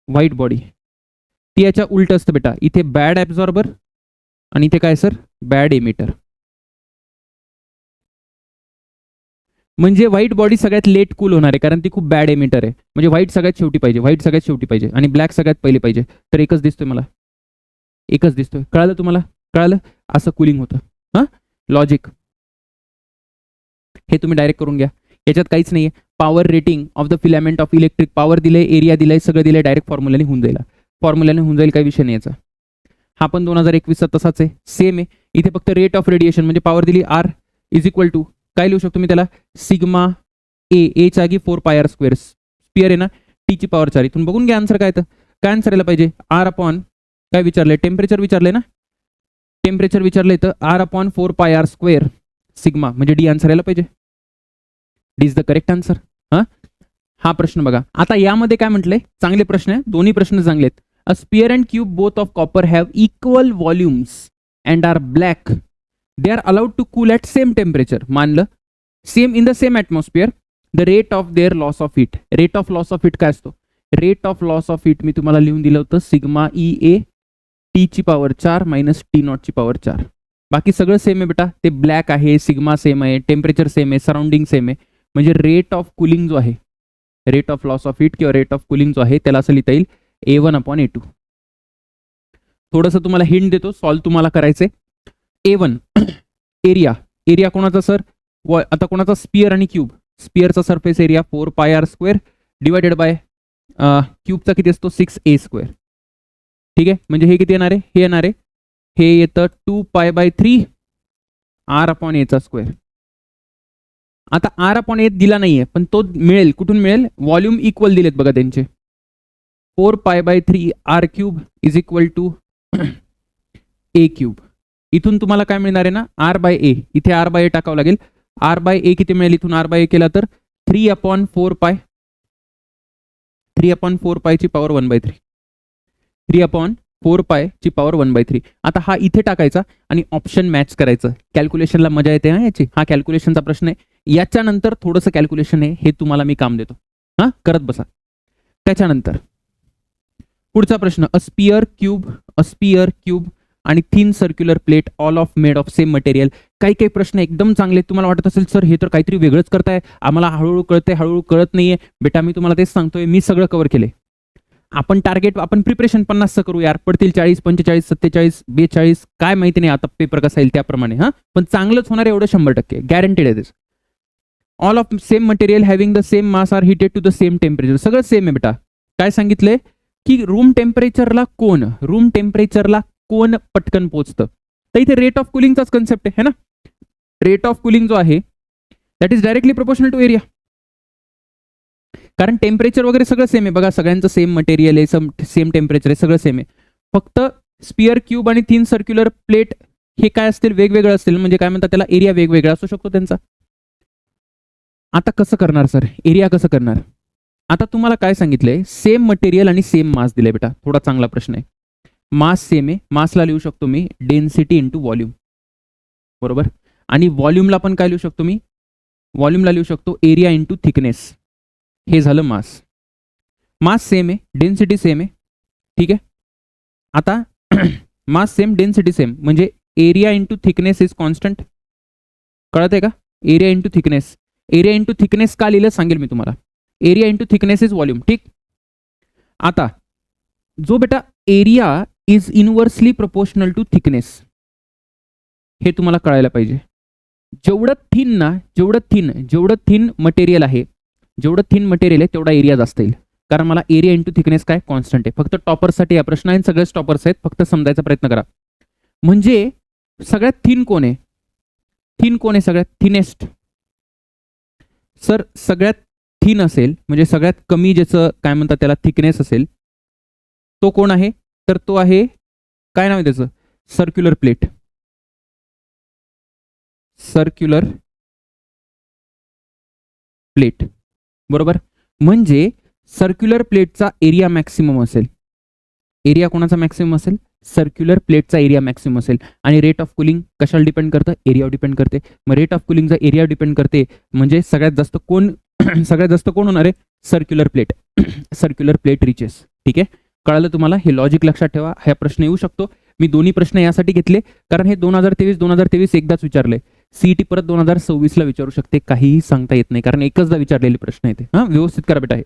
व्हाईट बॉडी ती याच्या उलट असतं बेटा. इथे बॅड ॲब्झॉर्बर आणि इथे काय सर, बॅड एमिटर. म्हणजे व्हाईट बॉडी सगळ्यात लेट कूल होणार आहे, कारण ती खूप बॅड एमिटर आहे. म्हणजे व्हाईट सगळ्यात शेवटी पाहिजे, आणि ब्लॅक सगळ्यात पहिले पाहिजे. तर एकच दिसतोय मला, एकच दिसतोय. कळालं तुम्हाला, कळालं. असं कूलिंग होतं. हां, लॉजिक हे तुम्ही डायरेक्ट करून घ्या. याच्यात काहीच नाहीये. Power rating of the filament of electric, power दिले, एरिया दिलाय, सगळं दिलंय. डायरेक्ट फॉर्म्युलाने होऊन जाईल, काही विषय नाही याचा. हा पण 2021चा तसाच आहे, सेम आहे. इथे फक्त रेट ऑफ रेडिएशन म्हणजे पॉवर दिली R इज इक्वल टू काय लिहू शकतो मी त्याला, सिग्मा ए च्या जागी 4πr स्क्वेअर. स्पियर आहे ना, टीची पॉवर 4. इथून बघून घ्या आन्सर काय. तर काय आन्सर यायला पाहिजे, R अपॉन काय विचारलंय, टेम्परेचर विचारलंय ना, टेम्परेचर विचारलंय तर R upon 4πr square sigma म्हणजे डी आन्सर यायला पाहिजे. D is the correct answer. हा प्रश्न बघा. आता यामध्ये काय म्हटलंय, चांगले प्रश्न आहे, दोन्ही प्रश्न चांगले आहेत. A sphere and cube both of copper have equal volumes and are black, they are allowed to cool at same temperature. मानलं same in the same atmosphere, the rate of their loss of heat. Rate of loss of heat काय असतो, rate of loss of heat मी तुम्हाला लिहून दिलं होतं, sigma EA टीची power 4 minus T0 ची पॉवर 4. बाकी सगळं सेम आहे बेटा. ते ब्लॅक आहे, सिग्मा सेम आहे, टेम्परेचर सेम आहे, सराउंडिंग सेम आहे. म्हणजे रेट ऑफ कुलिंग जो आहे, rate of loss of heat किंवा रेट ऑफ कुलिंग जो आहे, त्याला असं लिहिता येईल A1 अपॉन A2. थोडंसं तुम्हाला हिंट देतो, सॉल्व तुम्हाला करायचंय. A1 एरिया कोणाचा सर, आता कोणाचा, स्पियर आणि क्यूब. स्पियरचा surface area 4πr square divided by क्यूबचा किती असतो, 6a स्क्वेअर. ठीक आहे, म्हणजे हे किती येणार आहे, हे येणार आहे, हे येतं 2π/3 R अपॉन A चा स्क्वेअर. आता R अपॉन A दिला नाहीये, पण तो मिळेल, कुठून मिळेल, व्हॉल्यूम इक्वल दिलेत बघा त्यांचे. 4π/3 R cube is equal to A cube. इथून तुम्हाला काय मिळणार आहे ना, R/A. इथे R/A टाकावं लागेल. R/A किती मिळेल, इथून R/A केला तर 3 अपॉन 4π, 3 अपॉन 4π ची पॉवर 1/3, 3 अपॉन 4π ची पॉवर 1/3. आता हा इथे टाकायचा आणि ऑप्शन मॅच करायचं. कॅल्क्युलेशनला मजा येते हा याची. हा कॅल्क्युलेशनचा प्रश्न आहे. याच्यानंतर थोडंसं कॅल्क्युलेशन आहे, हे तुम्हाला मी काम देतो, हां करत बसा. त्याच्यानंतर पुढचा प्रश्न, अ स्पियर क्यूब आणि thin circular plate all of made of same material. काही काही प्रश्न एकदम चांगले. तुम्हाला वाटत असेल सर हे तर काहीतरी वेगळंच करताय, आम्हाला हळूहळू कळतंय, हळूहळू कळत नाहीये. बेटा मी तुम्हाला तेच सांगतोय, मी सगळं कव्हर केले. आपण प्रिपरेशन 50चं करू यार, पडतील 40, 45, 47, 42, काय माहिती नाही आता पेपर कसा येईल त्याप्रमाणे. पण चांगलंच होणार एवढं 100% गॅरंटेड आहे this. All of same material having the same mass are heated to the same temperature. सगळं सेम आहे बेटा. काय सांगितलंय की रूम टेम्परेचरला कोण पटकन पोहोचतं. तर इथे रेट ऑफ कुलिंगचाच कन्सेप्ट आहे ना. रेट ऑफ कुलिंग जो आहे that is directly proportional to area. कारण टेम्परेचर वगैरे सगळं सेम आहे बघा, सगळ्यांचं सेम मटेरियल आहे, सेम टेम्परेचर आहे, सगळं सेम आहे. फक्त स्पियर क्यूब आणि थिन सर्क्युलर प्लेट हे काय असतील, वेगवेगळं असतील. म्हणजे काय म्हणतात त्याला, एरिया वेगवेगळा असू शकतो त्यांचा. आता कसं करणार सर, एरिया कसं करणार. आता तुम्हाला काय सांगितलंय, सेम मटेरियल आणि सेम मास दिले बेटा. थोडा चांगला प्रश्न आहे. मास सेम आहे, मासला लिहू शकतो मी डेन्सिटी इंटू व्हॉल्यूम, बरोबर. आणि व्हॉल्यूमला पण काय लिहू शकतो मी, व्हॉल्यूमला लिहू शकतो एरिया इंटू थिकनेस. हे झालं मास. मास सेम आहे, डेन्सिटी सेम आहे, ठीक आहे. आता मास सेम डेन्सिटी सेम म्हणजे area into thickness is constant. कळत आहे का? Area into thickness. Area into thickness का लिहिलं सांगेल मी तुम्हाला. Area into thickness is volume. ठीक. आता जो बेटा area is inversely proportional to thickness, हे तुम्हाला कळायला पाहिजे. जेवढं थिन मटेरियल आहे, जेवढं थिन मटेरियल आहे तेवढा एरिया जास्त येईल. कारण मला एरिया इंटू थिकनेस काय कॉन्स्टंट आहे. फक्त टॉपर्ससाठी हा प्रश्न आहे, सगळेच टॉपर्स आहेत, फक्त समजायचा प्रयत्न करा. म्हणजे सगळ्यात थिन कोण आहे? थिन कोण आहे सगळ्यात थिनेस्ट? सर सगळ्यात थिन असेल म्हणजे सगळ्यात कमी ज्याचं काय म्हणतात त्याला थिकनेस असेल तो कोण आहे? तर तो आहे, काय नाव आहे त्याचं? Circular plate. Circular plate. बरोबर. म्हणजे सर्क्युलर प्लेटचा एरिया मॅक्सिमम असेल. एरिया कोणाचा मॅक्सिमम असेल? सर्क्युलर प्लेटचा एरिया मॅक्सिमम असेल. आणि रेट ऑफ कुलिंग कशाला डिपेंड करतं? एरियावर डिपेंड करते. मग रेट ऑफ कुलिंगचा एरिया डिपेंड करते म्हणजे सगळ्यात जास्त कोण सगळ्यात जास्त कोण होणार आहे? Circular plate. Circular plate reaches. ठीक आहे, कळालं तुम्हाला? हे लॉजिक लक्षात ठेवा. हा प्रश्न येऊ शकतो. मी दोन्ही प्रश्न यासाठी घेतले कारण हे 2023 एकदाच विचारले. सीईटी परत 2026ला विचारू शकते, काहीही सांगता येत नाही कारण एकचदा विचारलेले प्रश्न येते. हा, व्यवस्थित करा बेटा. हे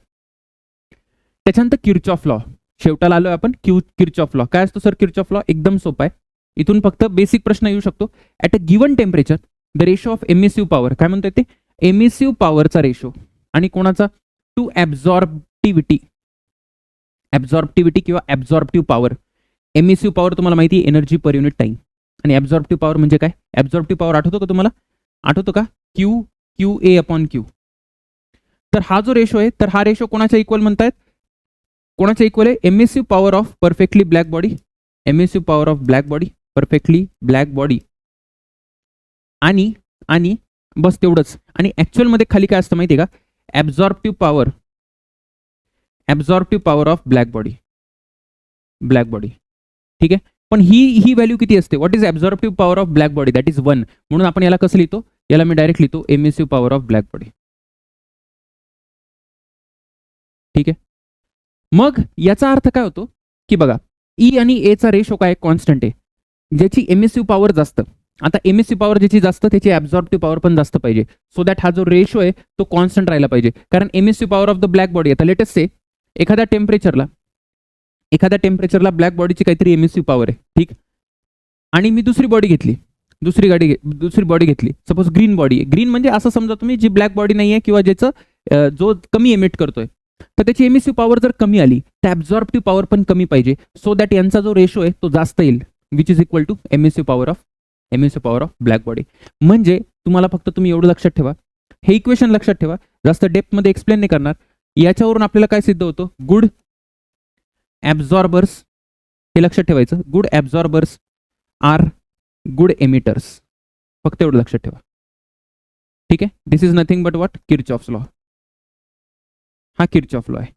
त्याच्यानंतर किर्चॉफ लॉ. शेवटाला आलोय आपण. किर्चॉफ लॉ काय असतो सर? किर्चॉफ लॉ एकदम सोपा आहे. इथून फक्त बेसिक प्रश्न येऊ शकतो. At a given temperature the ratio of emissive power, काय म्हणतो ते? एमिसिव्ह पॉवरचा रेशो आणि कोणाचा? टू ॲब्झॉर्बिव्हिटी. ॲब्झॉर्बिव्हिटी किंवा ॲब्झॉर्बिव्ह पॉवर. एमिसिव्ह पॉवर तुम्हाला माहिती आहे एनर्जी पर युनिट टाइम. आणि ॲब्झॉर्बिव्ह पॉवर म्हणजे काय? ॲब्झॉर्बिव्ह पॉवर आठवतो का तुम्हाला? आठवतो का? Q A upon Q. तर हा जो रेशो आहे तर हा रेशो कोणाच्या इक्वल म्हणतायत? कोणाच्या इक्वल आहे? Emissive power of perfectly black body. Emissive power of black body, perfectly black body. आणि बस तेवढंच. आणि ऍक्च्युअल मध्ये खाली काय असतं माहिती आहे का? Absorptive power of black body. Black body. ठीक आहे, पण ही व्हॅल्यू किती असते? What is absorptive power of black body? That is 1. म्हणून आपण याला कसं लिहितो? याला मी डायरेक्ट लिहितो emissive power of black body. ठीक आहे, मग याचा अर्थ काय होतो की बघा ई आणि एचा रेशो काय? कॉन्स्टंट आहे. ज्याची एमिसिव्ह पॉवर जास्त, आता एमिसिव्ह पॉवर ज्याची जास्त त्याची ॲब्झॉर्बिव्ह पॉवर पण जास्त पाहिजे. सो दॅट हा जो रेशो आहे तो कॉन्स्टंट राहिला पाहिजे. कारण emissive power of the black body, आता लेटेस्ट से एखाद्या टेम्परेचरला ब्लॅक बॉडीची काहीतरी एमिसिव्ह पॉवर आहे. ठीक, आणि मी दुसरी बॉडी घेतली, सपोज ग्रीन बॉडी. ग्रीन म्हणजे असं समजा तुम्ही जी ब्लॅक बॉडी नाही आहे किंवा ज्याचं जो कमी एमिट करतोय, तर त्याची एमिसिव्ह पॉवर जर कमी आली तर ॲब्झॉर्बिव्ह पॉवर पण कमी पाहिजे. सो दॅट यांचा जो रेशो आहे तो जास्त येईल, which is equal to emissive power of black body. म्हणजे तुम्हाला फक्त तुम्ही एवढं लक्षात ठेवा, हे इक्वेशन लक्षात ठेवा, जास्त डेप्थमध्ये एक्सप्लेन नाही करणार. याच्यावरून आपल्याला काय सिद्ध होतं? गुड ॲब्झॉर्बर्स, हे लक्षात ठेवायचं. Good absorbers are good emitters. फक्त एवढं लक्षात ठेवा. ठीक आहे, this is nothing but what? Kirchhoff's law. हा किर्चॉफ लॉ आहे.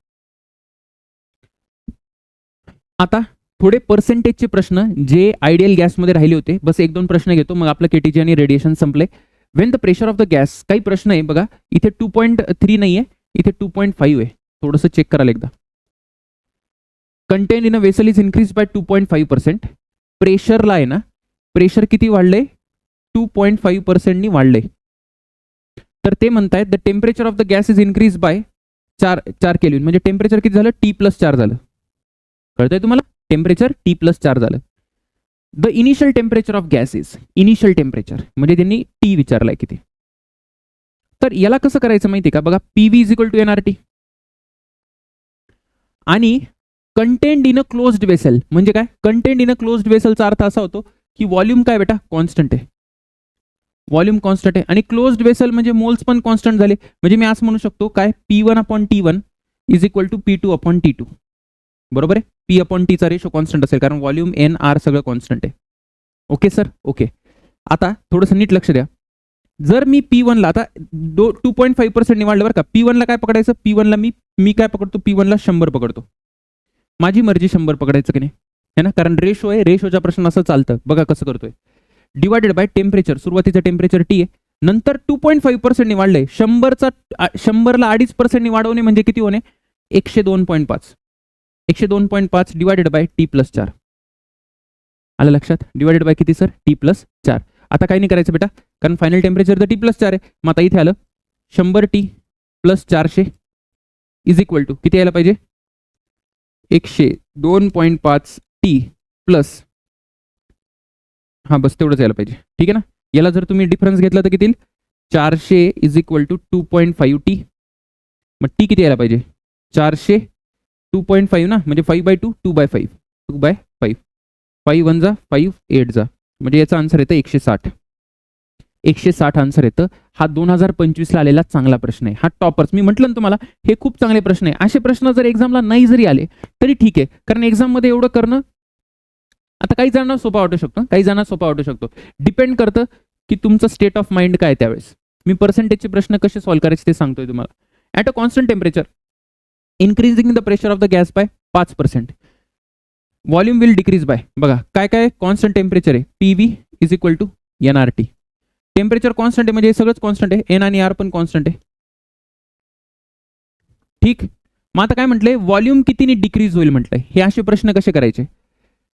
आता थोडे पर्सेंटेजचे प्रश्न जे आयडियल गॅसमध्ये राहिले होते, बस 1-2 प्रश्न घेतो, मग आपलं केटीजी आणि रेडिएशन संपले. Wien the pressure of the gas, काही प्रश्न आहे बघा, इथे 2.3 नाही आहे, इथे 2.5 आहे. थोडंसं चेक कराल एकदा. Content in a vessel is increase by 2.5%. प्रेशरला आहे ना, प्रेशर किती वाढले? 2.5% वाढले. तर ते म्हणतायत the temperature of the gas is increase by 4 kelvin. म्हणजे टेम्परेचर किती झालं? T+4 झालं. कळतंय तुम्हाला? टेम्परेचर T+4 झालं. The initial temperature of gas is, initial temperature म्हणजे त्यांनी टी विचारलाय किती. तर याला कसं करायचं माहिती का? बघा, PV is equal to nRT. आणि content in a closed vessel म्हणजे काय? कंटेंट इन अ क्लोज्ड वेसलचा अर्थ असा होतो की व्हॉल्यूम काय बेटा? कॉन्स्टंट आहे. व्हॉल्यूम कॉन्स्टंट आहे आणि क्लोज्ड वेसल म्हणजे मोल्स पण कॉन्स्टंट झाले. म्हणजे मी असं म्हणू शकतो काय? P1/T1 is equal to P2/T2. बरोबर आहे? P/T चा रेशो कॉन्स्टंट असेल कारण व्हॉल्यूम N R सगळं कॉन्स्टंट आहे. Okay sir? ओके. आता थोडंसं नीट लक्ष द्या. जर मी P1ला आता 2.5% निवडलं बरं का, P1ला काय पकडायचं? P1ला मी काय पकडतो? P1ला 100 पकडतो. माझी मर्जी 100 पकडायचं की नाही, है ना? कारण रेशो आहे, रेशोच्या प्रश्न असं चालतं. बघा कसं करतोय. डिवायडेड बाय टेम्परेचर, सुरुवातीचं टेम्परेचर T आहे, नंतर 2.5% वाढलंय. 100ला 2.5% वाढवणे म्हणजे किती होणे? 102.5. 102.5 डिवायडेड बाय T+4. आलं लक्षात? डिवायडेड बाय किती सर? T+4. आता काही नाही करायचं बेटा, कारण फायनल टेम्परेचर तर T+4 आहे. मग आता इथे आलं 100T + 400 इज इक्वल टू किती यायला पाहिजे? 102.5 T प्लस, हां बस तेवढंच यायला पाहिजे. ठीक आहे ना? याला जर तुम्ही डिफरन्स घेतला तर किती? 400 इज इक्वल टू 2.5 T. मग टी किती यायला पाहिजे? 400 2.5 ना, म्हणजे 5/2 2/5 2/5 5 1 जा 5 8 जा, म्हणजे याचा आन्सर येतं 160. 160 आन्सर येतं. हा 2025ला आलेला चांगला प्रश्न आहे. हा टॉपर्स, मी म्हटलं ना तुम्हाला हे खूप चांगले प्रश्न आहे. असे प्रश्न जर एक्झामला नाही जरी आले तरी ठीक आहे, कारण एक्झाममध्ये एवढं करणं आता काही जणांना सोपा वाटू शकतो, काही जणांना सोपा वाटू शकतो. डिपेंड करतं की तुमचं स्टेट ऑफ माइंड काय त्यावेळेस. मी पर्सेंटेजचे प्रश्न कसे सॉल्व्ह करायचे ते सांगतोय तुम्हाला. At a constant temperature increasing the pressure of the gas by 5%, volume will decrease by, बघा काय काय कॉन्स्टंट टेम्परेचर आहे, PV is equal to NRT. Temperature constant आहे म्हणजे हे सगळंच कॉन्स्टंट आहे, N आणि R पण कॉन्स्टंट आहे. ठीक. मग आता काय म्हटलंय? व्हॉल्यूम कितीने डिक्रीज होईल म्हटलंय. हे असे प्रश्न कसे करायचे?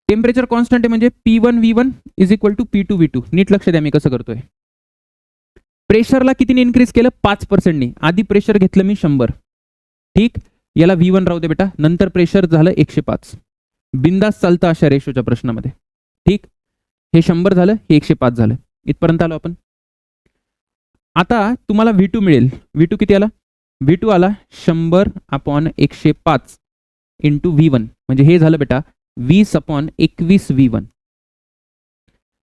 टेम्परेचर कॉन्स्टंट आहे म्हणजे P1V1 is equal to P2V2. नीट लक्ष द्या मी कसं करतोय. प्रेशरला कितीने इन्क्रीज केलं? 5%नी. आधी प्रेशर घेतलं मी 100. ठीक, याला V1 राहू दे बेटा, नंतर प्रेशर झालं 105. बिंदास चालतं अशा रेशोच्या प्रश्नामध्ये. ठीक, हे 100 झालं, हे 105 झालं. इथपर्यंत आलो आपण. आता तुम्हाला V2 मिळेल. V2 किती आला? V2 आला 100/105 इंटू V1, म्हणजे हे झालं बेटा 20/21 V1.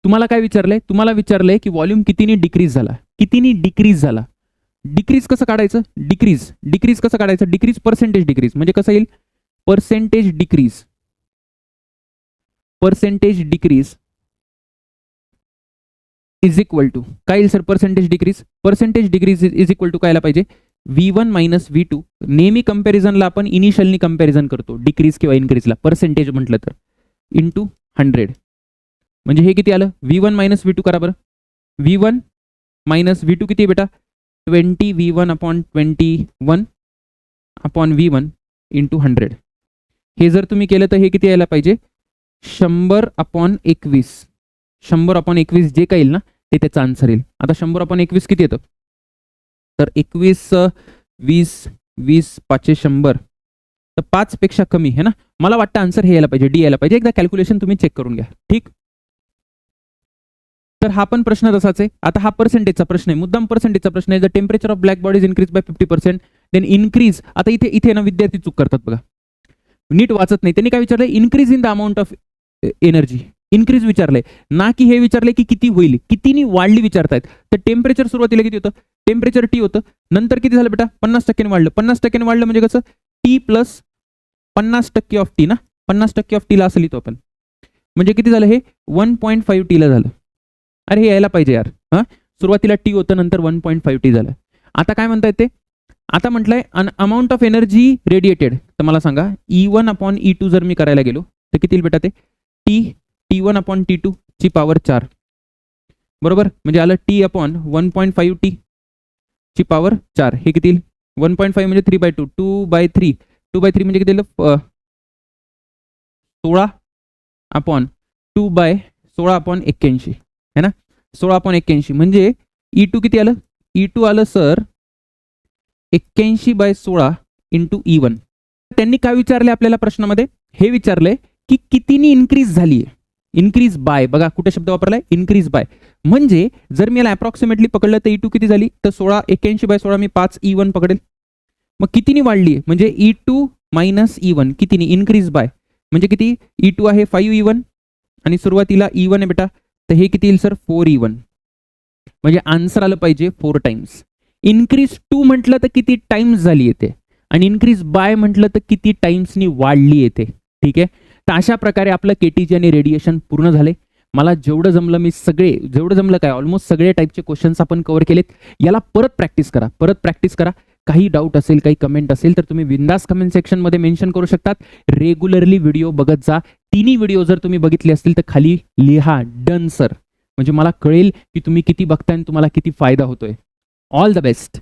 तुम्हाला काय विचारलंय? तुम्हाला विचारलंय की व्हॉल्यूम कितीने डिक्रीज झाला. कितीने डिक्रीज झाला? डिक्रीज कसं काढायचं? डिक्रीज कसं काढायचं? डिक्रीज पर्सेंटेज डिक्रीज, म्हणजे कसं येईल? Percentage decrease is equal to काय येईल sir? Percentage decrease is equal to काय यायला पाहिजे? V1 - V2. नेहमी कंपॅरिझनला आपण इनिशियलनी कंपॅरिझन करतो, डिक्रीज किंवा इन्क्रीजला. पर्सेंटेज म्हटलं तर इंटू 100, म्हणजे हे किती आलं? V1 - V2 करा बरं. V1 - V2 किती आहे बेटा? 20 V1/21 इंटू 100. हे जर तुम्ही केलं तर हे किती यायला पाहिजे? 100/21. 100/21 जे काही येईल ना ते त्याचा आन्सर येईल. आता 100/21 किती येतं? तर 21 20 20 5 100, तर 5 पेक्षा कमी आहे ना. मला वाटतं आन्सर हे यायला पाहिजे, डी यायला पाहिजे. एकदा कॅल्क्युलेशन तुम्ही चेक करून घ्या. ठीक, तर हा पण प्रश्न तसाच आहे. आता हा पर्सेंटेजचा प्रश्न आहे, मुद्दाम पर्सेंटेजचा प्रश्न आहे. The temperature of black bodies increase by 50%, then increase. आता इथे ना विद्यार्थी चूक करतात बघा, नीट वाचत नाही. त्यांनी काय विचारलंय? Increase in the amount of energy. Increase विचारलंय ना, की हे विचारलंय की किती होईल, कितीनी वाढली विचारतायत. तर टेम्परेचर सुरुवातीला किती होतं? टेम्परेचर T होतं, नंतर किती झालं बेटा? 50% वाढलं. 50% वाढलं म्हणजे कसं? T प्लस 50% ऑफ T ना, 50% ऑफ Tला असं लिहितो आपण, म्हणजे किती झालं? हे 1.5 Tला झालं. अरे हे यायला पाहिजे यार. हां, सुरुवातीला T होतं, नंतर 1.5 T झालं. आता काय म्हणतायत ते? आता म्हटलंय अन अमाऊंट ऑफ एनर्जी रेडिएटेड. तर मला सांगा E1/E2 जर मी करायला गेलो तर किती येईल बेटा? ते T1/T2 ची पॉवर 4, बरोबर, म्हणजे आलं T/1.5 T ची पॉवर 4. हे किती येईल? 1.5 म्हणजे 3/2 2/3 2/3 म्हणजे किती येईल? 16/81 है ना. 16/81 म्हणजे E2 किती आलं? E2 आलं सर 81/16 इंटू E1. त्यांनी काय विचारले आपल्याला प्रश्नामध्ये? हे विचारले की कितीनी इन्क्रीज झाली आहे. इन्क्रीज बाय, बघा कुठे शब्द वापरलाय? Increase by. म्हणजे जर मी याला अप्रॉक्सिमेटली पकडलं तर E2 किती झाली? तर 81/16 मी 5 E1 पकडेल. मग कितीनी वाढली आहे? म्हणजे E2 minus E1 कितीनी? Increase by, म्हणजे किती? E2 आहे 5 E1 आणि सुरुवातीला E1 आहे बेटा, तर हे किती येईल सर? 4 E1. म्हणजे आन्सर आलं पाहिजे 4 टाइम्स. इन्क्रीज टू म्हटलं तर किती टाइम्स झाली येते, आणि इन्क्रीज बाय म्हटलं तर किती टाइम्सनी वाढली येते. ठीक आहे, तर अशा प्रकारे आपलं केटीजी आणि रेडिएशन पूर्ण झाले. मला जेवढं जमलं मी जेवढं जमलं काय ऑलमोस्ट सगळे टाईपचे क्वेश्चन्स आपण कव्हर केलेत. याला परत प्रॅक्टिस करा. काही डाऊट असेल, काही कमेंट असेल तर तुम्ही बिंदास कमेंट सेक्शनमध्ये मेन्शन करू शकतात. रेग्युलरली व्हिडिओ बघत जा. तिन्ही व्हिडिओ जर तुम्ही बघितले असतील तर खाली लिहा डन सर, म्हणजे मला कळेल की तुम्ही किती बघताय आणि तुम्हाला किती फायदा होतोय. All the best.